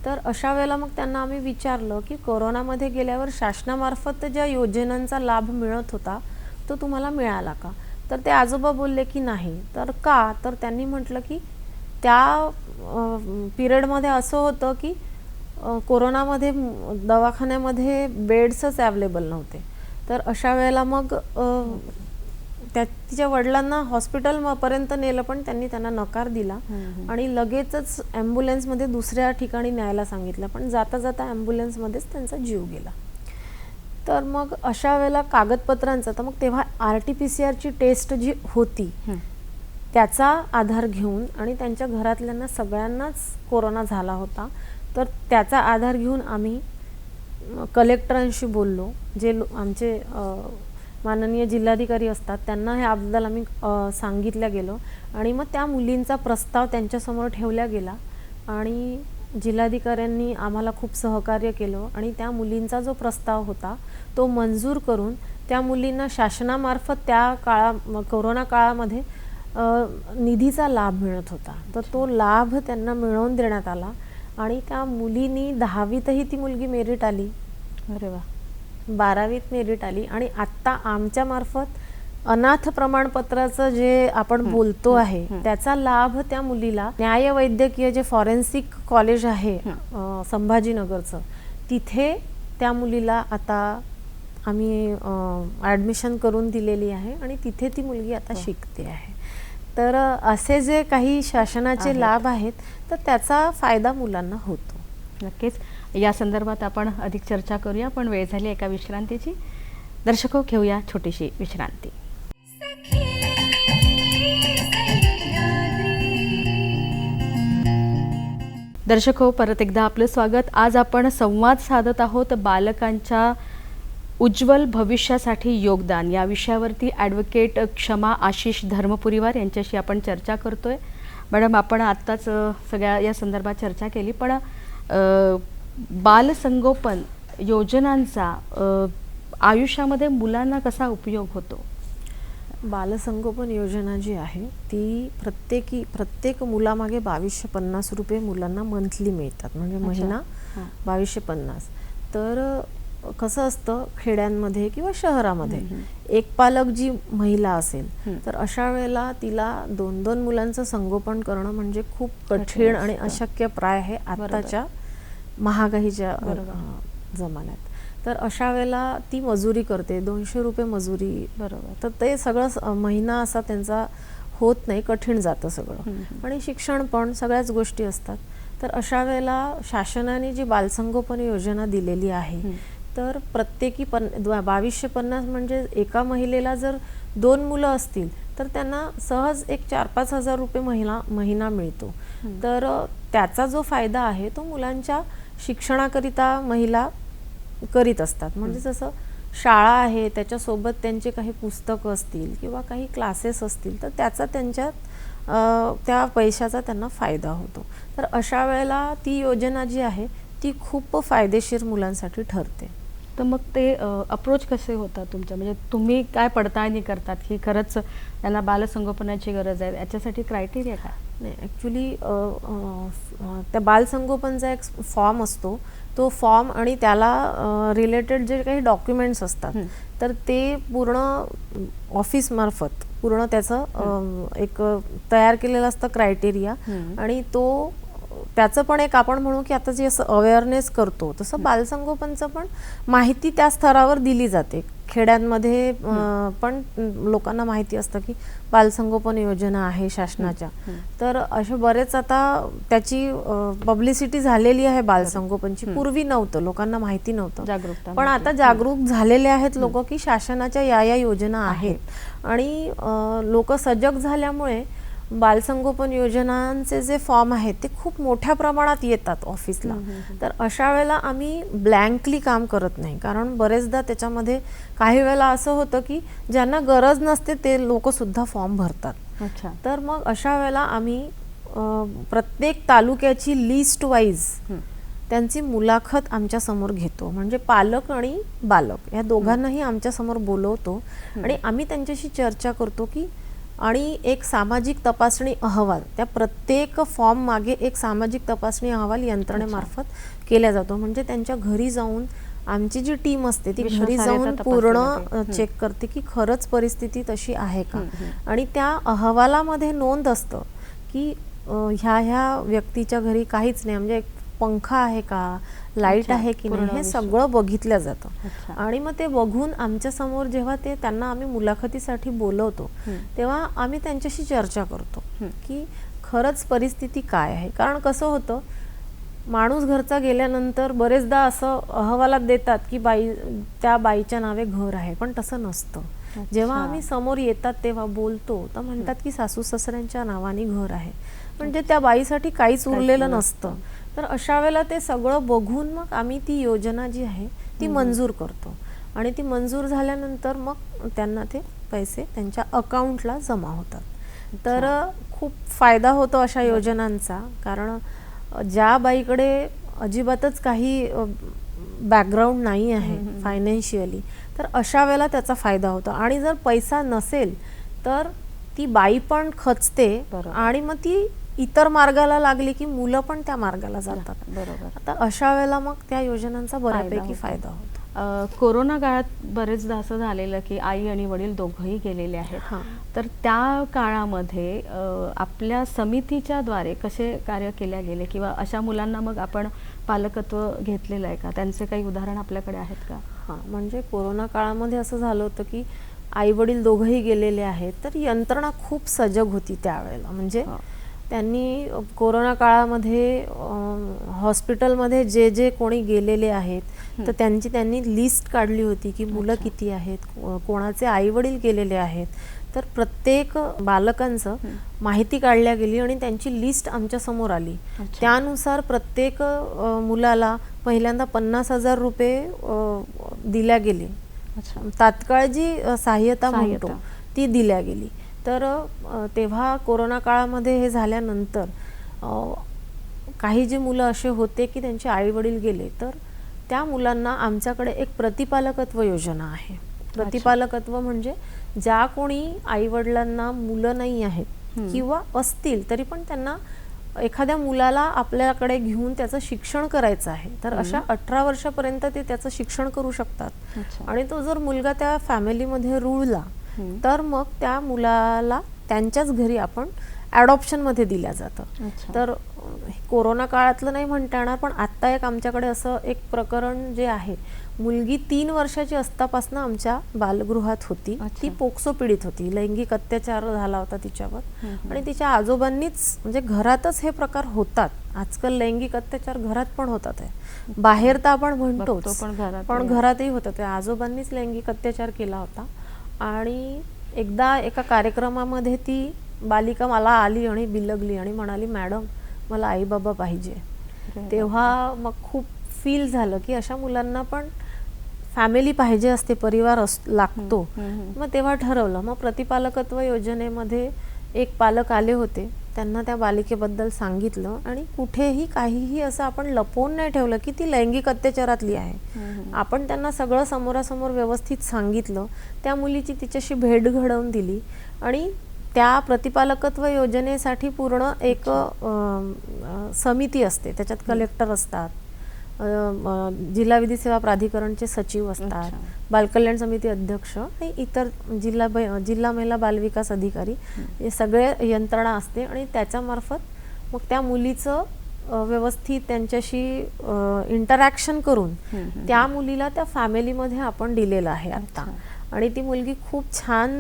तर अशा वेळेला मग त्यांना आम्ही विचारलं की कोरोनामध्ये गेल्यावर शासनामार्फत ज्या योजनांचा लाभ मिळत होता तो तुम्हाला मिळाला का? तर ते आजोबा बोलले की नाही. तर का? तर त्यांनी म्हटलं की त्या पिरियडमध्ये असं होतं की कोरोनामध्ये दवाखान्यामध्ये बेड्सच अवेलेबल नव्हते. तर अशा वेळेला मग तिच्या वडिलांना हॉस्पिटलपर्यंत नेलं पण त्यांना नकार दिला आणि लगेचच ॲम्ब्युलन्समध्ये दुसऱ्या ठिकाणी न्यायला सांगितलं. पण जाता जाता ॲम्ब्युलन्समध्येच त्यांचा जीव गेला. तर मग अशा वेळेला कागदपत्रांचा तर मग तेव्हा RT-PCR टेस्ट जी होती त्याचा आधार घेऊन आणि त्यांच्या घरातल्यांना सगळ्यांनाच कोरोना झाला होता. तर त्याचा आधार घेऊन आम्ही कलेक्टरांशी बोललो. जे आमचे माननीय जिल्हाधिकारी असतात त्यांना ह्याबद्दल आम्ही सांगितलं गेलो आणि मग त्या मुलींचा प्रस्ताव त्यांच्यासमोर ठेवला गेला आणि जिल्हाधिकाऱ्यांनी आम्हाला खूप सहकार्य केलं आणि त्या मुलींचा जो प्रस्ताव होता तो मंजूर करून त्या मुलींना शासनामार्फत त्या कोरोना काळामध्ये निधीचा लाभ मिळत होता. तर तो लाभ त्यांना मिळवून देण्यात आला आणि त्या मुलीनी 10वीतही ती मुलगी मेरिट आली. अरे वा. 12वीत मेरिट आली आणि आत्ता आमच्या मार्फत अनाथ प्रमाणपत्राचं जे आपण बोलतो आहे त्याचा लाभ त्या मुलीला न्यायवैद्यकीय जे फॉरेन्सिक कॉलेज आहे संभाजीनगरचं, तिथे त्या मुलीला आता आम्ही ॲडमिशन करून दिलेली आहे आणि तिथे ती मुलगी आता शिकते आहे. तर असे जे काही शासनाचे लाभ आहेत तर त्याचा फायदा मुलांना होतो. नक्कीच या संदर्भात आपण अधिक चर्चा करूया, पण वेळ झाली एका विश्रांतीची. दर्शको, घेऊया छोटीशी विश्रांती. दर्शको, परत एकदा आपलं स्वागत. आज आपण संवाद साधत आहोत बालकांच्या उज्ज्वल भविष्यासाठी योगदान या विषयावरती. ॲडव्होकेट क्षमा आशिष धर्मपुरीवार यांच्याशी आपण चर्चा करतोय. मॅडम, आपण आत्ताच सगळ्या या संदर्भात चर्चा केली, पण बालसंगोपन योजनांचा आयुष्यामध्ये मुलांना कसा उपयोग होतो? बालसंगोपन योजना जी आहे ती प्रत्येक मुलामागे 2250 रुपये मुलांना मंथली मिळतात, म्हणजे महिना 2250. तर कसं असतं खेड्यांमध्ये किंवा शहरामध्ये एक पालक जी महिला असेल तर अशा वेळेला तिला 2-2 मुलांचं संगोपन करणं म्हणजे खूप कठीण आणि अशक्य प्राय आहे आताच्या महागाईच्या जमान्यात. तर अशा वेळेला ती मजुरी करते, 200 रुपये मजुरी. बरोबर. तर ते सगळं महिना असा त्यांचा होत नाही, कठीण जातं सगळं. आणि शिक्षण पण सगळ्याच गोष्टी असतात. तर अशा वेळेला शासनाने जी बालसंगोपन योजना दिलेली आहे तर प्रत्येकी 2250 म्हणजे एका महिलेला जर 2 मुलं असतील तर त्यांना सहज एक 4-5 हजार रुपये महिना मिळतो. तर त्याचा जो फायदा आहे तो मुलांच्या शिक्षणाकरिता महिला करीत असतात. म्हणजे जसं शाळा आहे त्याच्यासोबत त्यांचे काही पुस्तकं असतील किंवा काही क्लासेस असतील तर त्याचा त्या पैशाचा त्यांना फायदा होतो. तर अशा वेळेला ती योजना जी आहे ती खूप फायदेशीर मुलांसाठी ठरते. तर मग ते अप्रोच कसे होतात तुमच्या, म्हणजे तुम्ही काय पडताळणी करतात की खरंच त्यांना बालसंगोपनाची गरज आहे, याच्यासाठी क्रायटेरिया काय? नाही, ॲक्च्युली त्या बालसंगोपनचा एक फॉर्म असतो, तो फॉर्म आणि त्याला रिलेटेड जे काही डॉक्युमेंट्स असतात तर ते पूर्ण ऑफिसमार्फत पूर्ण त्याचं एक तयार केलेलं असतं क्रायटेरिया. आणि त्याचं पण एक आपण म्हणू की आता जे असं अवेअरनेस करतो तसं बालसंगोपनचं पण माहिती त्या स्तरावर दिली जाते. खेड्यांमध्ये पण लोकांना माहिती असतं की बालसंगोपन योजना आहे शासनाच्या. तर असे बरेच आता त्याची पब्लिसिटी झालेली आहे बालसंगोपनची. पूर्वी नव्हतं, लोकांना माहिती नव्हतं, पण आता जागरूक झालेले आहेत लोक की शासनाच्या या योजना आहेत. आणि लोक सजग झाल्यामुळे बालसंगोपन योजनांचे जे फॉर्म आहेत ते खूप मोठ्या प्रमाणात येतात ऑफिसला. तर अशा वेळेला आम्ही ब्लँकली काम करत नाही, कारण बरेचदा त्याच्यामध्ये काही वेळेला असं होतं की ज्यांना गरज नसते ते लोक सुद्धा फॉर्म भरतात. तर मग अशा वेळेला आम्ही प्रत्येक तालुक्याची लिस्ट वाईज त्यांची मुलाखत आमच्या समोर घेतो. म्हणजे पालक आणि बालक या दोघांनाही आमच्या समोर बोलवतो आणि आम्ही त्यांच्याशी चर्चा करतो की आणि एक सामाजिक तपासणी अहवाल, त्या प्रत्येक फॉर्म मागे एक सामाजिक तपासणी अहवाल यंत्रणेमार्फत केला जातो. म्हणजे त्यांच्या घरी जाऊन आमची जी टीम असते ती घरी जाऊन पूर्ण चेक करते की खरंच परिस्थिती तशी आहे का. आणि त्या अहवालामध्ये नोंद असतं की ह्या व्यक्तीच्या घरी काहीच नाही, म्हणजे पंखा आहे का, लाईट आहे की नाही, हे सगळं बघितलं जातं. आणि मग ते बघून आमच्या समोर जेव्हा त्यांना आम्ही मुलाखतीसाठी बोलवतो तेव्हा आम्ही त्यांच्याशी चर्चा करतो की खरंच परिस्थिती काय आहे. कारण कसं होतं, माणूस घरचा गेल्यानंतर बरेचदा असं अहवालात देतात की त्या बाईच्या नावे घर आहे, पण तसं नसतं. जेव्हा आम्ही समोर येतात तेव्हा बोलतो तर म्हणतात की सासू सासऱ्यांच्या नावाने घर आहे, म्हणजे त्या बाईसाठी काहीच उरलेलं नसतं. तर अशा वेळेला ते सगळं बघून मग आम्ही ती योजना जी आहे ती मंजूर करतो. आणि ती मंजूर झाल्यानंतर मग त्यांना ते पैसे त्यांच्या अकाउंटला जमा होतात. तर खूप फायदा होतो अशा योजनांचा. कारण ज्या बाईकडे अजिबातच काही बॅकग्राऊंड नाही आहे फायनान्शियली, तर अशा वेळेला त्याचा फायदा होतो. आणि जर पैसा नसेल तर ती बाई पण खचते बरोबर. आणि मग ती इतर मार्गाला लागली की मुलं पण त्या मार्गाला जातात. बरोबर. आता अशा वेळेला मग त्या योजनांचा बऱ्यापैकी होतो. फायदा होतो. कोरोना काळात बरेचदा असं झालेलं की आई आणि वडील दोघंही गेलेले आहेत. हां. तर त्या काळामध्ये आपल्या समितीच्या द्वारे कसे कार्य केले गेले किंवा अशा मुलांना मग आपण पालकत्व घेतलेलं आहे का? त्यांचे काही उदाहरण आपल्याकडे आहेत का? हां, म्हणजे कोरोना काळामध्ये असं झालं होतं की आई वडील दोघंही गेलेले आहेत, तर यंत्रणा खूप सजग होती त्यावेळेला. म्हणजे त्यांनी कोरोना काळामध्ये हॉस्पिटलमध्ये जे जे कोणी गेलेले आहेत तर त्यांनी लिस्ट काढली होती की मुलं किती आहेत, कोणाचे आई वडील गेलेले आहेत. तर प्रत्येक बालकांचं माहिती काढल्या गेली आणि त्यांची लिस्ट आमच्या समोर आली. त्यानुसार प्रत्येक मुलाला पहिल्यांदा 50,000 रुपये दिल्या गेले. तात्काळ जी सहाय्यता म्हणतो ती दिल्या गेली. तर तेव्हा कोरोना काळामध्ये हे झाल्यानंतर काही जे मुलं असे होते की त्यांचे आई वडील गेले, तर त्या मुलांना आमच्याकडे एक प्रतिपालकत्व योजना आहे. प्रतिपालकत्व म्हणजे ज्या कोणी आई वडिलांना मुलं नाही आहेत किंवा असतील तरी पण त्यांना एखाद्या मुलाला आपल्याकडे घेऊन त्याचं शिक्षण करायचं आहे, तर अशा 18 वर्षापर्यंत ते त्याचं शिक्षण करू शकतात. आणि तो जर मुलगा त्या फॅमिलीमध्ये रुळला तर मग त्या मुलाला त्यांच्याच घरी आपण ॲडॉप्शनमध्ये दिल्या जातं. तर कोरोना काळातलं नाही म्हणता येणार, पण आत्ता एक आमच्याकडे असं एक प्रकरण जे आहे, मुलगी 3 वर्षाची असतापासून आमच्या बालगृहात होती. ती पोक्सो पीडित होती, लैंगिक अत्याचार झाला होता तिच्यावर. आणि तिच्या आजोबांनीच, म्हणजे घरातच हे प्रकार होतात आजकाल, लैंगिक अत्याचार घरात पण होतात आहे, बाहेर तर आपण म्हणतोच पण घरातही होतात. त्या आजोबांनीच लैंगिक अत्याचार केला होता. आणि एकदा एका कार्यक्रमामध्ये ती बालिका मला आली आणि बिलगली आणि म्हणाली, मॅडम मला आई बाबा पाहिजे. तेव्हा मग खूप फील झालं की अशा मुलांना पण फॅमिली पाहिजे असते, परिवार लागतो. मग तेव्हा ठरवलं, मग प्रतिपालकत्व योजनेमध्ये एक पालक आले होते, त्यांना त्या बालिकेबद्दल सांगितलं आणि कुठेही काहीही असं आपण लपवून नाही ठेवलं की ती लैंगिक अत्याचारातली आहे. आपण त्यांना सगळं समोरासमोर व्यवस्थित सांगितलं. त्या मुलीची तिच्याशी भेट घडवून दिली आणि त्या प्रतिपालकत्व योजनेसाठी पूर्ण एक समिती असते, त्याच्यात कलेक्टर असतात, जिल्हा विधी सेवा प्राधिकरणचे सचिव असतात, बालकल्याण समिती अध्यक्ष आणि इतर जिल्हा महिला बालविकास अधिकारी, हे सगळे यंत्रणा असते. आणि त्याच्यामार्फत मग त्या मुलीचं व्यवस्थित त्यांच्याशी इंटरॅक्शन करून त्या मुलीला त्या फॅमिलीमध्ये आपण दिलेलं आहे आता. आणि ती मुलगी खूप छान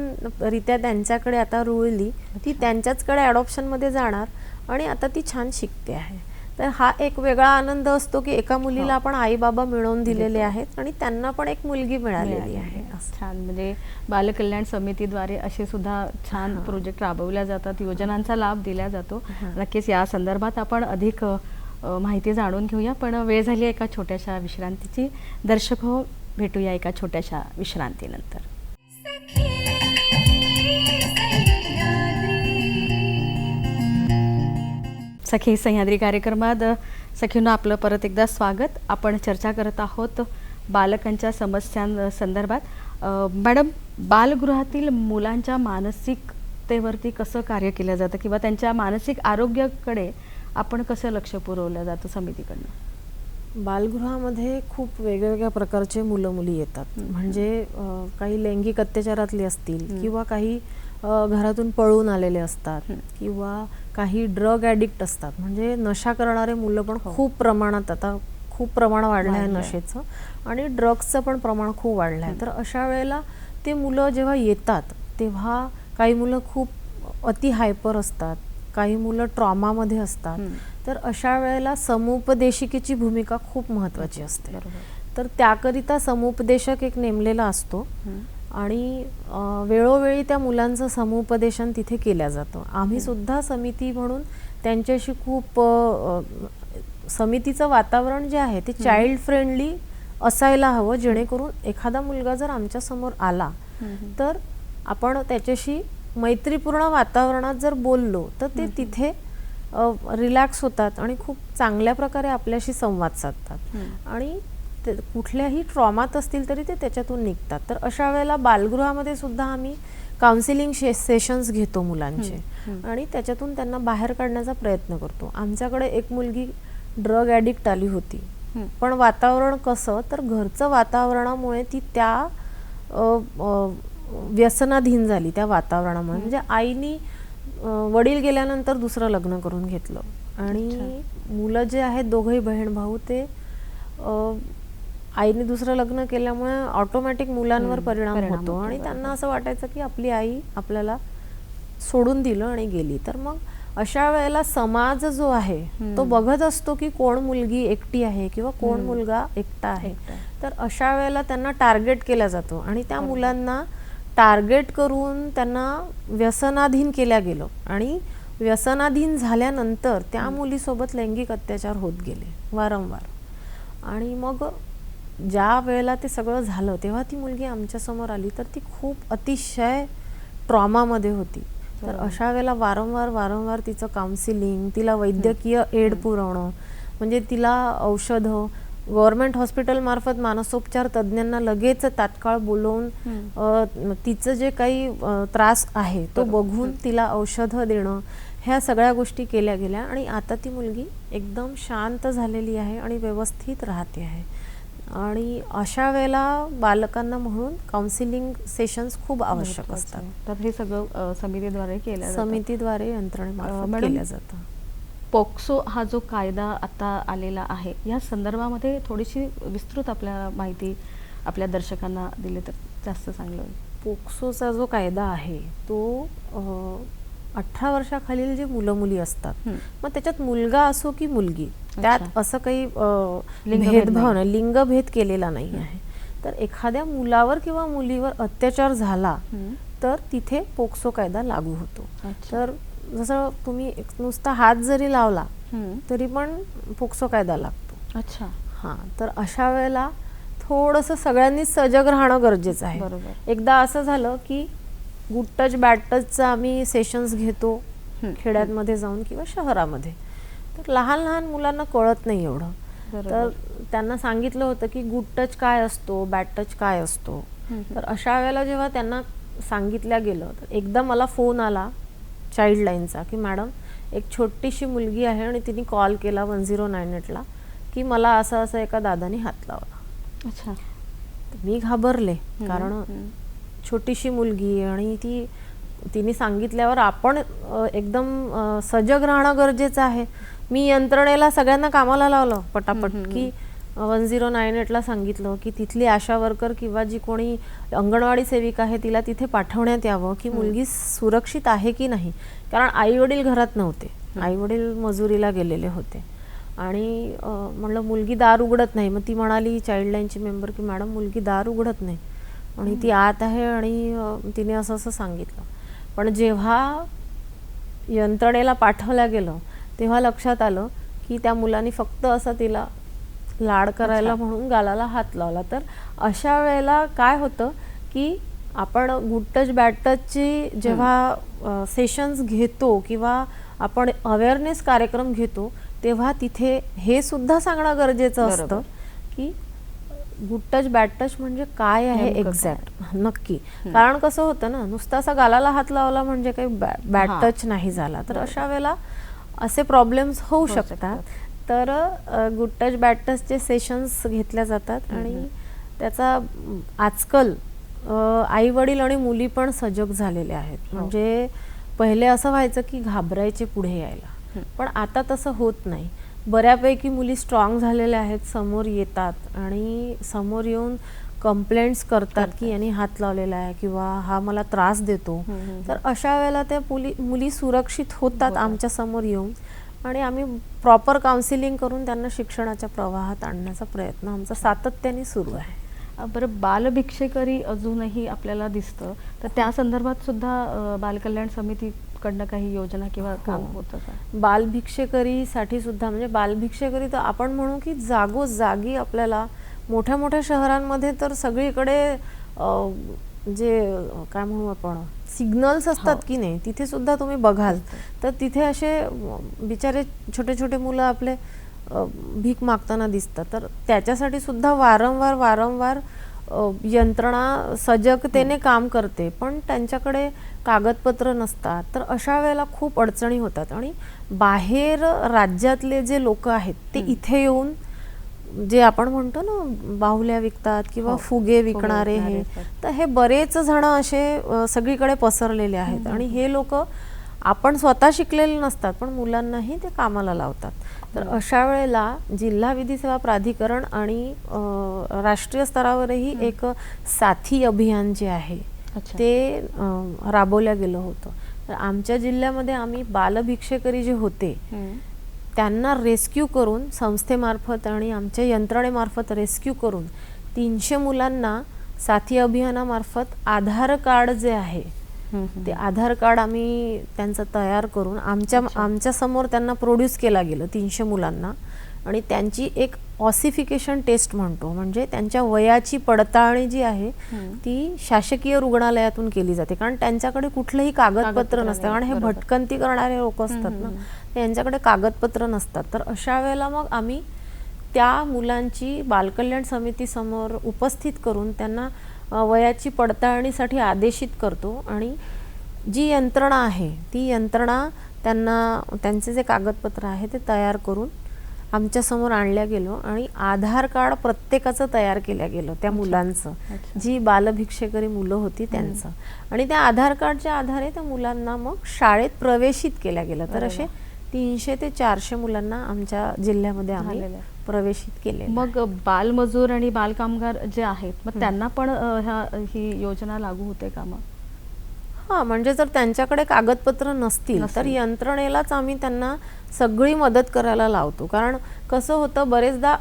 रित्या त्यांच्याकडे आता रुळली. ती त्यांच्याचकडे ॲडॉप्शनमध्ये जाणार आणि आता ती छान शिकते आहे. तर हा एक वेगळा आनंद असतो की एका मुलीला आपण आई बाबा मिळवून दिलेले आहेत आणि त्यांना पण एक मुलगी मिळालेली आहे. छान. म्हणजे बालकल्याण समितीद्वारे असे सुद्धा छान प्रोजेक्ट राबवल्या जातात, योजनांचा लाभ दिला जातो. नक्कीच या संदर्भात आपण अधिक माहिती जाणून घेऊया, पण वेळ झाली एका छोट्याशा विश्रांतीची. दर्शक हो, भेटूया एका छोट्याशा विश्रांतीनंतर. सखी सह्याद्री कार्यक्रमात सखींनो आपलं परत एकदा स्वागत. आपण चर्चा करत आहोत बालकांच्या समस्यांसंदर्भात. मॅडम, बालगृहातील मुलांच्या मानसिकतेवरती कसं कार्य केलं जातं किंवा त्यांच्या मानसिक आरोग्याकडे आपण कसं लक्ष पुरवलं जातं समितीकडनं? बालगृहामध्ये खूप वेगवेगळ्या प्रकारचे मुलं मुली येतात. म्हणजे काही लैंगिक अत्याचारातले असतील किंवा काही घरातून पळून आलेले असतात किंवा काही ड्रग ॲडिक्ट असतात. म्हणजे नशा करणारे मुलं पण खूप प्रमाणात, आता खूप प्रमाण वाढलं आहे नशेचं आणि ड्रग्सचं पण प्रमाण खूप वाढलं आहे. तर अशा वेळेला ते मुलं जेव्हा येतात तेव्हा काही मुलं खूप अति हायपर असतात, काही मुलं ट्रॉमामध्ये असतात. तर अशा वेळेला समुपदेशिकेची भूमिका खूप महत्त्वाची असते. तर त्याकरिता समुपदेशक एक नेमलेला असतो आणि वेळोवेळी त्या मुलांचं समुपदेशन तिथे केलं जातं. आम्ही सुद्धा समिती म्हणून त्यांच्याशी खूप समितीचं वातावरण जे आहे ते चाइल्ड फ्रेंडली असायला हवं, जेणेकरून एखादा मुलगा जर आमच्यासमोर आला तर आपण त्याच्याशी मैत्रीपूर्ण वातावरणात जर बोललो तर ते तिथे रिलॅक्स होतात आणि खूप चांगल्या प्रकारे आपल्याशी संवाद साधतात आणि कुठल्याही ट्रॉमात असतील तरी ते त्याच्यातून निघतात. तर अशा वेळेला बालगृहामध्ये सुद्धा आम्ही काउन्सिलिंग सेशन्स घेतो मुलांचे आणि त्याच्यातून त्यांना बाहेर काढण्याचा प्रयत्न करतो. आमच्याकडे एक मुलगी ड्रग ॲडिक्ट आली होती, पण वातावरण कसं, तर घरचं वातावरणामुळे ती त्या व्यसनाधीन झाली त्या वातावरणामुळे. म्हणजे आईनी वडील गेल्यानंतर दुसरं लग्न करून घेतलं आणि मुलं जे आहेत दोघंही बहीण भाऊ ते आईने दुसरं लग्न केल्यामुळे ऑटोमॅटिक मुलांवर परिणाम होतो आणि त्यांना असं वाटायचं की आपली आई आपल्याला सोडून दिलं आणि गेली. तर मग अशा वेळेला समाज जो आहे तो बघत असतो की कोण मुलगी एकटी आहे किंवा कोण मुलगा एकटा आहे. तर अशा वेळेला त्यांना टार्गेट केला जातो आणि त्या मुलांना टार्गेट करून त्यांना व्यसनाधीन केल्या गेलं आणि व्यसनाधीन झाल्यानंतर त्या मुलीसोबत लैंगिक अत्याचार होत गेले वारंवार. आणि मग ज्या वेळेला ते सगळं झालं तेव्हा ती मुलगी आमच्यासमोर आली तर ती खूप अतिशय ट्रॉमामध्ये होती. तर अशा वेळेला वारंवार तिचं काउन्सिलिंग, तिला वैद्यकीय एड पुरवणं, म्हणजे तिला औषधं गव्हर्नमेंट हॉस्पिटलमार्फत मानसोपचार तज्ज्ञांना लगेच तात्काळ बोलवून तिचं जे काही त्रास आहे तो बघून तिला औषधं देणं, ह्या सगळ्या गोष्टी केल्या गेल्या आणि आता ती मुलगी एकदम शांत झालेली आहे आणि व्यवस्थित राहते आहे. आणि अशा वेळेला बालकांना म्हणून काउन्सिलिंग सेशन्स खूप आवश्यक असतात. तर हे सगळं समितीद्वारे समितीद्वारे यंत्रणेमार्फत केलं जातं. पोक्सो हा जो कायदा आता आलेला आहे या संदर्भामध्ये थोडीशी विस्तृत आपल्याला माहिती आपल्या दर्शकांना दिली तर जास्त चांगलं होईल. पोक्सोचा जो कायदा आहे तो 18 वर्षाखालील जे मुलं मुली असतात, मग त्याच्यात मुलगा असो की मुलगी, त्यात असं काही भेदभाव नाही, लिंगभेद केलेला नाही आहे. तर एखाद्या मुलावर किंवा मुलीवर अत्याचार झाला तर तिथे पोक्सो कायदा लागू होतो. तर जसं तुम्ही नुसता हात जरी लावला तरी पण पोक्सो कायदा लागतो. अच्छा. हां, तर अशा वेळेला थोडंसं सगळ्यांनीच सजग राहणं गरजेचं आहे. एकदा असं झालं की गुड टच बॅड टचचं आम्ही सेशन्स घेतो खेड्यांमध्ये जाऊन किंवा शहरामध्ये. तर लहान मुलांना कळत नाही एवढं. तर त्यांना सांगितलं होतं की गुड टच काय असतो, बॅड टच काय असतो. तर अशा वेळेला जेव्हा त्यांना सांगितलं गेलं तर एकदा मला फोन आला चाइल्डलाईनचा की मॅडम एक छोटीशी मुलगी आहे आणि तिने कॉल केला 1098ला की मला असं एका दादाने हात लावला. अच्छा. मी घाबरले, कारण छोटीशी मुलगी आणि तिने सांगितल्यावर आपण एकदम सजग राहणं गरजेचं आहे. मी यंत्रणेला सगळ्यांना कामाला लावलं पटापट की 1098ला सांगितलं की तिथली आशा वर्कर किंवा जी कोणी अंगणवाडी सेविका आहे तिला तिथे पाठवण्यात यावं की मुलगी सुरक्षित आहे की नाही. कारण आई वडील घरात नव्हते, आई वडील मजुरीला गेलेले होते आणि म्हणलं मुलगी दार उघडत नाही. मग ती म्हणाली चाइल्डलाईनची मेंबर की मॅडम मुलगी दार उघडत नाही आणि ती आत आहे आणि तिने असं सांगितलं. पण जेव्हा यंत्रणेला पाठवल्या गेलं तेव्हा लक्षात आलं की त्या मुलांनी फक्त असं तिला लाड करायला म्हणून गालाला हात लावला. तर अशा वेळेला काय होतं की आपण गुड टच बॅड टचची जेव्हा सेशन्स घेतो किंवा आपण अवेअरनेस कार्यक्रम घेतो तेव्हा तिथे हे सुद्धा सांगणं गरजेचं असतं की गुड टच बॅड टच म्हणजे काय आहे एक्झॅक्ट नक्की. कारण कसं होतं ना, नुसतं असा गालाला हात लावला म्हणजे काही बॅड टच नाही झाला. तर अशा वेळेला असे प्रॉब्लेम्स होऊ शकतात. तर गुड टच बॅड टचचे सेशन्स घेतल्या जातात आणि त्याचा आजकाल आई वडील आणि मुली पण सजग झालेले आहेत. म्हणजे पहिले असं व्हायचं की घाबरायचे पुढे यायला, पण आता तसं होत नाही. बऱ्यापैकी मुली स्ट्रॉंग झालेल्या आहेत, समोर येतात आणि समोर येऊन कंप्लेंट्स करतात की यांनी हात लावलेला आहे किंवा हा मला त्रास देतो. तर अशा वेळेला त्या मुली सुरक्षित होतात आमच्या समोर येऊन आणि आम्ही प्रॉपर काउन्सिलिंग करून त्यांना शिक्षणाच्या प्रवाहात आणण्याचा प्रयत्न आमचा सातत्याने सुरू आहे. बरं, बालभिक्षेकरी अजूनही आपल्याला दिसतं, तर त्या संदर्भात सुद्धा बालकल्याण समितीकडनं काही योजना किंवा काम होतं का? बालभिक्षेकरीसाठी सुद्धा, म्हणजे बालभिक्षेकरी तर आपण म्हणू की जागोजागी आपल्याला मोठ्या मोठ्या शहरांमध्ये तर सगळीकडे जे काय म्हणू आपण सिग्नल्स असतात की नाही, तिथे सुद्धा तुम्ही बघाल तर तिथे असे बिचारे छोटे छोटे मुलं आपले भीक मागताना दिसतात. तर त्याच्यासाठी सुद्धा वारंवार यंत्रणा सजगतेने काम करते, पण त्यांच्याकडे कागदपत्र नसतात, तर अशा वेळेला खूप अडचणी होतात. आणि बाहेर राज्यातले जे लोक आहेत ते इथे येऊन जे आपण म्हणतो ना बाहुल्या विकतात किंवा फुगे विकणारे हे, तर हे बरेच जण असे सगळीकडे पसरलेले आहेत. आणि हे लोक आपण स्वतः शिकलेले नसतात, पण मुलांनाही ते कामाला लावतात. तर अशा वेळेला जिल्हा विधी सेवा प्राधिकरण आणि राष्ट्रीय स्तरावरही एक साथी अभियान जे आहे ते राबवल्या गेलं होतं. तर आमच्या जिल्ह्यामध्ये आम्ही बालभिक्षेकरी जे होते त्यांना रेस्क्यू करून संस्थेमार्फत आणि आमच्या यंत्रणेमार्फत रेस्क्यू करून 300 मुलांना साथी अभियानामार्फत आधार कार्ड जे आहे ते आधार कार्ड आम्ही त्यांचं तयार करून आमच्या समोर त्यांना प्रोड्यूस केला गेलं 300 मुलांना. आणि त्यांची एक ऑसिफिकेशन टेस्ट म्हणतो, म्हणजे त्यांच्या वयाची पडताळणी जी आहे ती शासकीय रुग्णालयातून केली जाते, कारण त्यांच्याकडे कुठलंही कागदपत्र नसतं. कारण हे भटकंती करणारे लोक असतात ना, त्यांच्याकडे कागदपत्र नसतात. तर अशा वेळेला मग आम्ही त्या मुलांची बालकल्याण समितीसमोर उपस्थित करून त्यांना वयाची पडताळणीसाठी आदेशित करतो. आणि जी यंत्रणा आहे ती यंत्रणा त्यांना त्यांचे जे कागदपत्र आहे ते तयार करून आमच्यासमोर आणल्या गेलो. आणि आधार कार्ड प्रत्येकाचं तयार केलं गेलं त्या मुलांचं, जी बालभिक्षेकरी मुलं होती त्यांचं. आणि त्या आधार कार्डच्या आधारे त्या मुलांना मग शाळेत प्रवेशित केल्या गेलं. तर असे 300 ते 400 मुलांना आमच्या जिल्ह्यामध्ये आम्ही प्रवेशित केले. मग बालमजूर आणि बालकामगार जे आहेत मग त्यांना पण ही योजना लागू होते का मग? हां, म्हणजे जर त्यांच्याकडे कागदपत्र नसतील तर यंत्रणेलाच आम्ही त्यांना सगळी मदत करायला लावतो. कारण कसं होतं, बरेचदा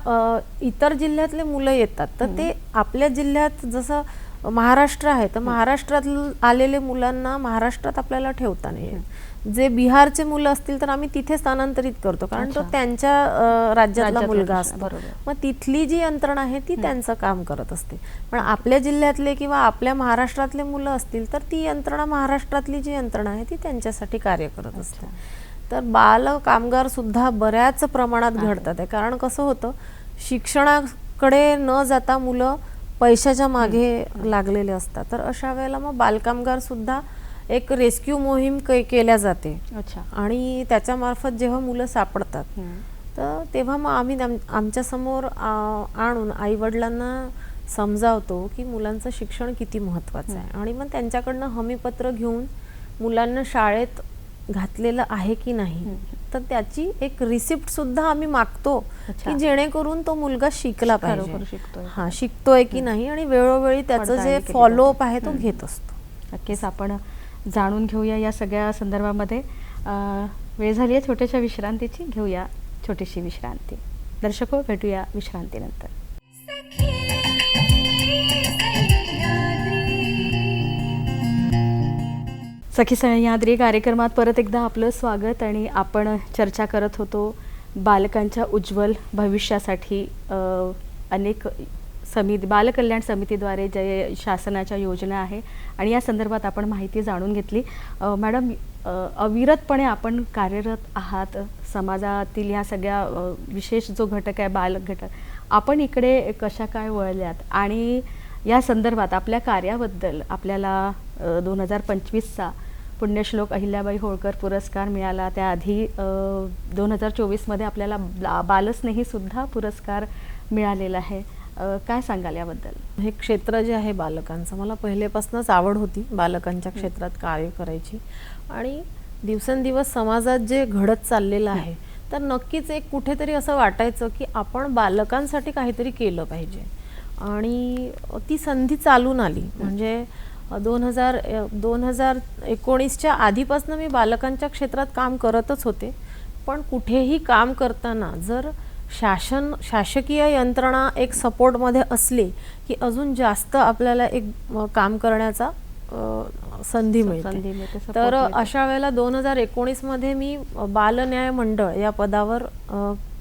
इतर जिल्ह्यातले मुलं येतात तर ते आपल्या जिल्ह्यात, जसं महाराष्ट्र आहे तर महाराष्ट्रात आलेले मुलांना महाराष्ट्रात आपल्याला ठेवता नाही येत. जे बिहारचे मुलं असतील तर आम्ही तिथे स्थानांतरित करतो, कारण तो त्यांच्या राज्यातला मुलगा असतो. मग तिथली जी यंत्रणा आहे ती त्यांचं काम करत असते. पण आपल्या जिल्ह्यातले किंवा आपल्या महाराष्ट्रातले मुलं असतील तर ती यंत्रणा, महाराष्ट्रातली जी यंत्रणा आहे ती त्यांच्यासाठी कार्य करत असते. तर बाल कामगार सुद्धा बऱ्याच प्रमाणात घडतात आहे. कारण कसं होतं, शिक्षणाकडे न जाता मुलं पैशाच्या मागे लागलेले असतात. तर अशा वेळेला मग बालकामगार सुद्धा एक रेस्क्यू मोहीम केल्या जाते. आणि त्याच्यामार्फत जेव्हा मुलं सापडतात तर तेव्हा मग आम्ही आमच्या समोर आणून आईवडिलांना समजावतो की मुलांचं शिक्षण किती महत्त्वाचं आहे. आणि मग त्यांच्याकडनं हमीपत्र घेऊन मुलांना शाळेत घातलेलं आहे की नाही तर त्याची एक रिसिप्ट सुद्धा आम्ही मागतो की जेणेकरून तो मुलगा शिकला पाहिजे, शिकतोय की नाही, आणि वेळोवेळी त्याचं जे फॉलोअप आहे तो घेत असतो. नक्कीच आपण जाणून घेऊया या सगळ्या संदर्भामध्ये. वेळ झाली आहे छोट्याशा विश्रांतीची, घेऊया छोटीशी विश्रांती. दर्शको, भेटूया विश्रांतीनंतर. सखी सह्याद्री कार्यक्रमात परत एकदा आपलं स्वागत. आणि आपण चर्चा करत होतो बालकांच्या उज्ज्वल भविष्यासाठी अनेक बालकल्याण समितीद्वारे जे शासनाच्या योजना आहे आणि या संदर्भात आपण माहिती जाणून घेतली. मॅडम, अविरतपणे आपण कार्यरत आहात समाजातील ह्या सगळ्या विशेष जो घटक आहे बालक घटक, आपण इकडे कशा काय वळल्यात आणि या संदर्भात आपल्या कार्याबद्दल आपल्याला 2025चा पुण्यश्लोक अहिल्याबाई होळकर पुरस्कार मिळाला. त्याआधी 2024मध्ये आपल्याला बालस्नेहीसुद्धा पुरस्कार मिळालेला आहे. काय सांगाल याबद्दल? हे क्षेत्र जे आहे बालकांचं, मला पहिलेपासूनच आवड होती बालकांच्या क्षेत्रात कार्य करायची. आणि दिवसेंदिवस समाजात जे घडत चाललेलं आहे तर नक्कीच एक कुठेतरी असं वाटायचं की आपण बालकांसाठी काहीतरी केलं पाहिजे. आणि ती संधी चालून आली. म्हणजे 2019च्या आधीपासून मी बालकांच्या क्षेत्रात काम करतच होते. पण कुठेही काम करताना जर शासकीय यंत्रणा एक सपोर्टमध्ये असली की अजून जास्त आपल्याला एक काम करण्याचा संधी मिळते. तर अशा वेळेला 2019मध्ये मी बालन्याय मंडळ या पदावर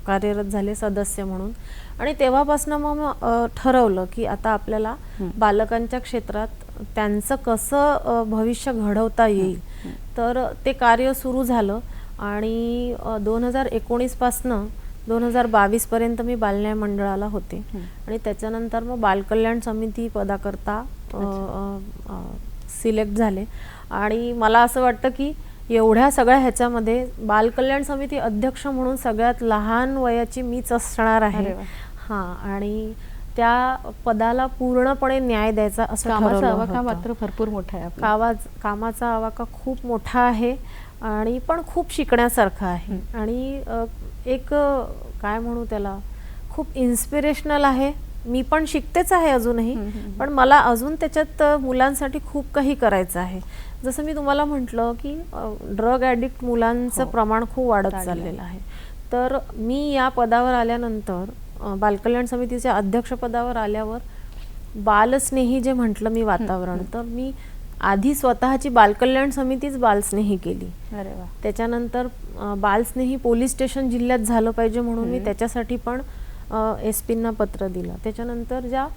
कार्यरत झाले सदस्य म्हणून. आणि तेव्हापासून मग ठरवलं की आता आपल्याला बालकांच्या क्षेत्रात त्यांचं कसं भविष्य घडवता येईल. तर ते कार्य सुरू झालं आणि 2019 पासनं 2022 पर्यंत मी बालन्याय मंडळाला होते आणि त्याच्यानंतर मग बालकल्याण समिती पदाकरता सिलेक्ट झाले. आणि मला असं वाटतं की एवढ्या सगळ्या ह्याच्यामध्ये बालकल्याण समिती अध्यक्ष म्हणून सगळ्यात लहान वयाची मीच असणार आहे. हां, आणि त्या पदाला पूर्णपणे न्याय द्यायचा असं कामाचा ठरवलं आवाका होतं. मात्र भरपूर मोठा आहे आपला. कामाचा आवाका खूप मोठा आहे आणि पण खूप शिकण्यासारखं आहे. आणि एक काय म्हणू त्याला, खूप इन्स्पिरेशनल आहे. मी पण शिकतेच आहे अजूनही, पण मला अजून त्याच्यात मुलांसाठी खूप काही करायचं आहे. जसं मी तुम्हाला म्हटलं की ड्रग ॲडिक्ट मुलांचं प्रमाण खूप वाढत चाललेलं आहे. तर मी या पदावर आल्यानंतर, बालकल्याण समितीच्या अध्यक्षपदावर आल्यावर बालस्नेही जे म्हटलं मी वातावरण, तर मी आधी स्वतःची बालकल्याण समितीच बालस्नेही केली. अरे वा. त्याच्यानंतर बालस्नेही पोलीस स्टेशन जिल्ह्यात झालं पाहिजे म्हणून मी त्याच्यासाठी पण SP-ना पत्र दिलं. त्याच्यानंतर ज्या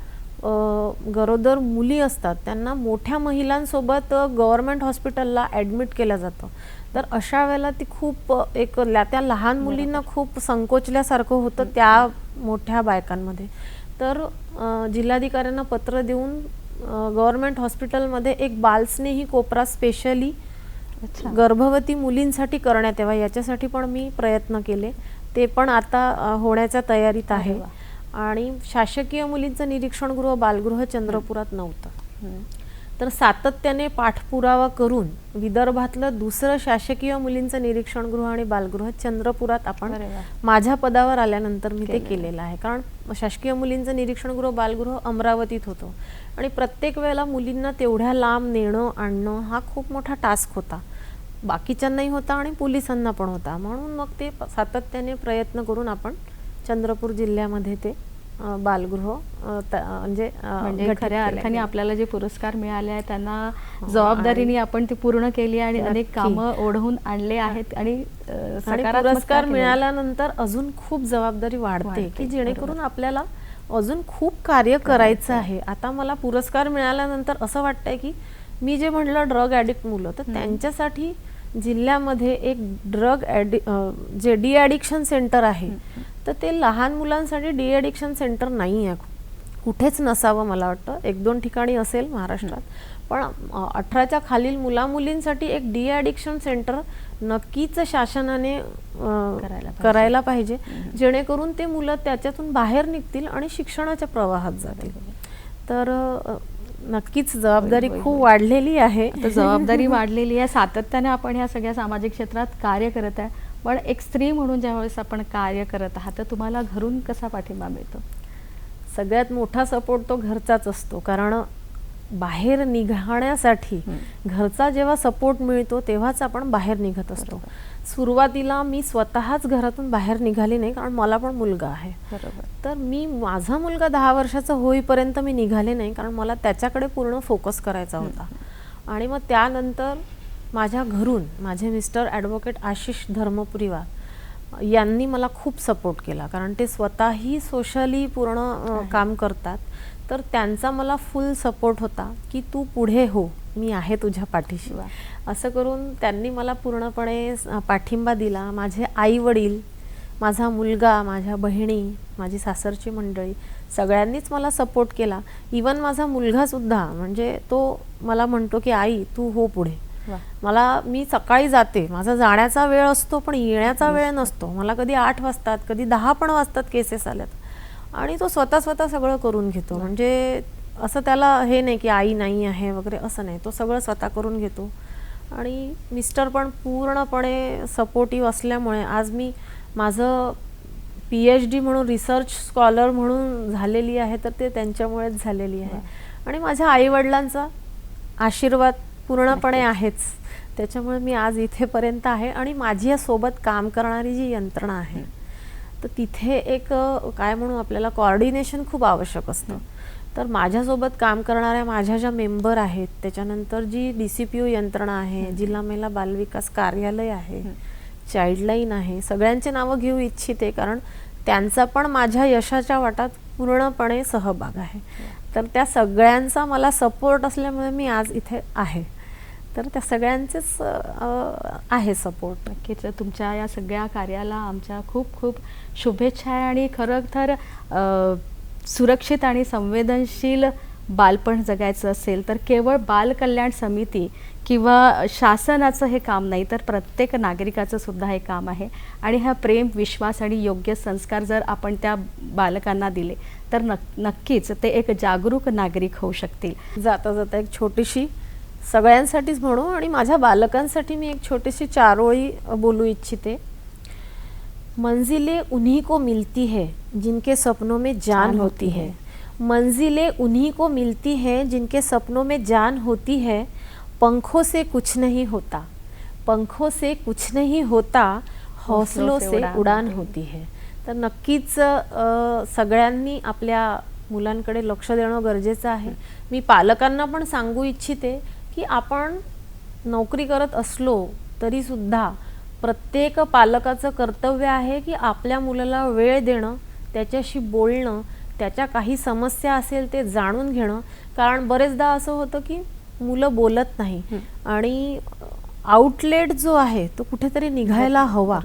गरोदर मुली असतात त्यांना मोठ्या महिलांसोबत गव्हर्नमेंट हॉस्पिटलला ॲडमिट केलं जातं. तर अशा वेळेला ती खूप त्या लहान मुलींना खूप संकोचल्यासारखं होतं त्या मोठ्या बायकांमध्ये. तर जिल्हाधिकाऱ्यांना पत्र देऊन गव्हर्नमेंट हॉस्पिटलमध्ये एक बालस्नेही कोपरा स्पेशली गर्भवती मुलींसाठी करण्यात यावा याच्यासाठी पण मी प्रयत्न केले. ते पण आता होण्याच्या तयारीत आहे. आणि शासकीय मुलींचं निरीक्षणगृह बालगृह चंद्रपुरात नव्हतं. तर सातत्याने पाठपुरावा करून विदर्भातलं दुसरं शासकीय मुलींचं निरीक्षणगृह आणि बालगृह चंद्रपुरात आपण माझ्या पदावर आल्यानंतर मी ते केलेलं आहे. कारण शासकीय मुलींचं निरीक्षणगृह बालगृह अमरावतीत होतं आणि प्रत्येक वेळेला मुलींना तेवढ्या लांब नेणं आणणं हा खूप मोठा टास्क होता. बाकीच्यांनाही होता आणि पोलिसांना पण होता. म्हणून मग ते सातत्याने प्रयत्न करून आपण चंद्रपूर जिल्ह्यामध्ये ते बालगृह म्हणजे खऱ्या अर्थाने आपल्याला जे पुरस्कार मिळाले आहेत त्यांना जबाबदारीने आपण ती पूर्ण केली आणि अनेक कामं ओढवून आणले आहेत. आणि पुरस्कार मिळाल्यानंतर अजून खूप जबाबदारी वाढते की जेणेकरून आपल्याला अजून खूप कार्य करायचं आहे. आता मला पुरस्कार मिळाल्यानंतर असं वाटतंय की मी जे म्हटलं ड्रग ॲडिक्ट मुलं, तर त्यांच्यासाठी जिल्ह्यामध्ये एक जे डी ॲडिक्शन सेंटर आहे, तर ते लहान मुलांसाठी डी ॲडिक्शन सेंटर नाही आहे, कुठेच नसावं मला वाटतं. 1-2 ठिकाणी असेल महाराष्ट्रात, पण 18च्या खालील मुलींसाठी एक डी ॲडिक्शन सेंटर नक्कीच शासनाने करायला पाहिजे, जेणेकरून ते मुलं त्याच्यातून बाहेर निघतील आणि शिक्षणाच्या प्रवाहात जातील. तर नक्कीच जबाबदारी खूप वाढलेली आहे. जबाबदारी वाढलेली आहे. सातत्याने आपण ह्या सगळ्या सामाजिक क्षेत्रात कार्य करत आहे. पण एक स्त्री म्हणून ज्यावेळेस आपण कार्य करत आहात तर तुम्हाला घरून कसा पाठिंबा मिळतो? सगळ्यात मोठा सपोर्ट तो घरचाच असतो. कारण बाहेर निघण्यासाठी घरचा जेव्हा सपोर्ट मिळतो तेव्हाच आपण बाहेर निघत असतो. सुरुवातीला मी स्वतःच घरातून बाहेर निघाली नाही, कारण मला पण मुलगा आहे. तर माझा मुलगा 10 वर्षाचा होईपर्यंत मी निघाले नाही, कारण मला त्याच्याकडे पूर्ण फोकस करायचा होता. आणि मग त्यानंतर माझ्या घरून माझे मिस्टर ॲडव्होकेट आशिष धर्मपुरीवार यांनी मला खूप सपोर्ट केला, कारण ते स्वतःही सोशली पूर्ण काम करतात. तर त्यांचा मला फुल सपोर्ट होता की तू पुढे हो, मी आहे तुझ्या पाठीशी. असं करून त्यांनी मला पूर्णपणे पाठिंबा दिला. माझे आई वडील, माझा मुलगा, माझ्या बहिणी, माझी सासरची मंडळी सगळ्यांनीच मला सपोर्ट केला. इवन माझा मुलगासुद्धा, म्हणजे तो मला म्हणतो की आई तू हो पुढे. मी सकाळी जाते, माझा जाण्याचा वेळ असतो पण येण्याचा वेळ नसतो. मला कधी 8 वाजतात, कधी 10 पण वाजतात केसेस आल्यात, आणि तो स्वतः सगळं करून घेतो. म्हणजे असं त्याला हे नाही की आई नाही आहे वगैरे, असं नाही. तो सगळं स्वतः करून घेतो. आणि मिस्टर पण पूर्णपणे सपोर्टिव्ह असल्यामुळे आज मी माझं PhD म्हणून रिसर्च स्कॉलर म्हणून झालेली आहे, तर ते त्यांच्यामुळेच झालेली आहे. आणि माझ्या आईवडिलांचा आशीर्वाद पूर्णपणे आहेच, त्याच्यामुळे मी आज इथेपर्यंत आहे. आणि माझ्यासोबत काम करणारी जी यंत्रणा आहे, तर तिथे एक काय म्हणू, आपल्याला कोऑर्डिनेशन खूप आवश्यक असतं. तर माझ्यासोबत काम करणाऱ्या माझ्या ज्या मेंबर आहेत, त्याच्यानंतर जी DCPO यंत्रणा आहे, जिल्हा महिला बालविकास कार्यालय आहे, चाइल्डलाईन आहे, सगळ्यांचे नावं घेऊ इच्छिते, कारण त्यांचा पण माझ्या यशाच्या वाटात पूर्णपणे सहभाग आहे. तर त्या सगळ्यांचा मला सपोर्ट असल्यामुळे मी आज इथे आहे. तर त्या सगळ्यांचेच आहे सपोर्ट. नक्कीच तुमच्या या सगळ्या कार्याला आमच्या खूप खूप शुभेच्छा आहे. आणि खरं तर सुरक्षित आणि संवेदनशील बालपण जगायचं असेल तर केवळ बालकल्याण समिती किंवा शासनाचं हे काम नाही, तर प्रत्येक नागरिकाचं सुद्धा हे काम आहे. आणि हा प्रेम, विश्वास आणि योग्य संस्कार जर आपण त्या बालकांना दिले तर नक्कीच ते एक जागरूक नागरिक होऊ शकतील. जाता जाता एक छोटीशी, सगळ्यांसाठीच म्हणू आणि माझ्या बालकांसाठी मी एक छोटीशी 4 ओळी बोलू इच्छिते. मंजिलें उन्हीं को मिलती है जिनके सपनों में जान होती है. मंजिलें उन्हीं को मिलती है जिनके सपनों में जान होती है. पंखों से कुछ नहीं होता, पंखों से कुछ नहीं होता, हौसलों से उडान होती है. तर नक्कीच सगळ्यांनी आपल्या मुलांकडे लक्ष देणं गरजेचं आहे. मी पालकांना पण सांगू इच्छिते की आपण नोकरी करत असलो तरी सुद्धा प्रत्येक पालकाचं कर्तव्य आहे की आपल्या मुलाला वेळ देणं, त्याच्याशी बोलणं, त्याच्या काही समस्या असेल ते जाणून घेणं. कारण बरेचदा असं होतं की मुलं बोलत नाही आणि आउटलेट जो आहे तो कुठेतरी निघायला हवा.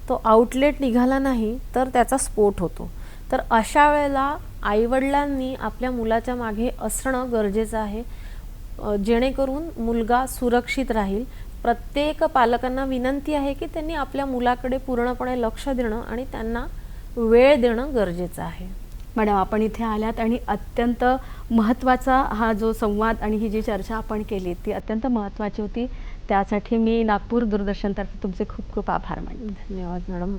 तो आउटलेट निघाला नाही तर त्याचा स्फोट होतो. तर अशा वेळेला आईवडिलांनी आपल्या मुलाच्या मागे असणं गरजेचं आहे, जेणेकरून मुलगा सुरक्षित राहील. प्रत्येक पालकांना विनंती आहे की त्यांनी आपल्या मुलाकडे पूर्णपणे लक्ष देणं आणि त्यांना वेळ देणं गरजेचं आहे. मॅडम, आपण इथे आल्यात आणि अत्यंत महत्त्वाचा हा जो संवाद आणि ही जी चर्चा आपण केली ती अत्यंत महत्त्वाची होती. त्यासाठी मी नागपूर दूरदर्शनतर्फे तुमचे खूप खूप आभार मानते. धन्यवाद मॅडम.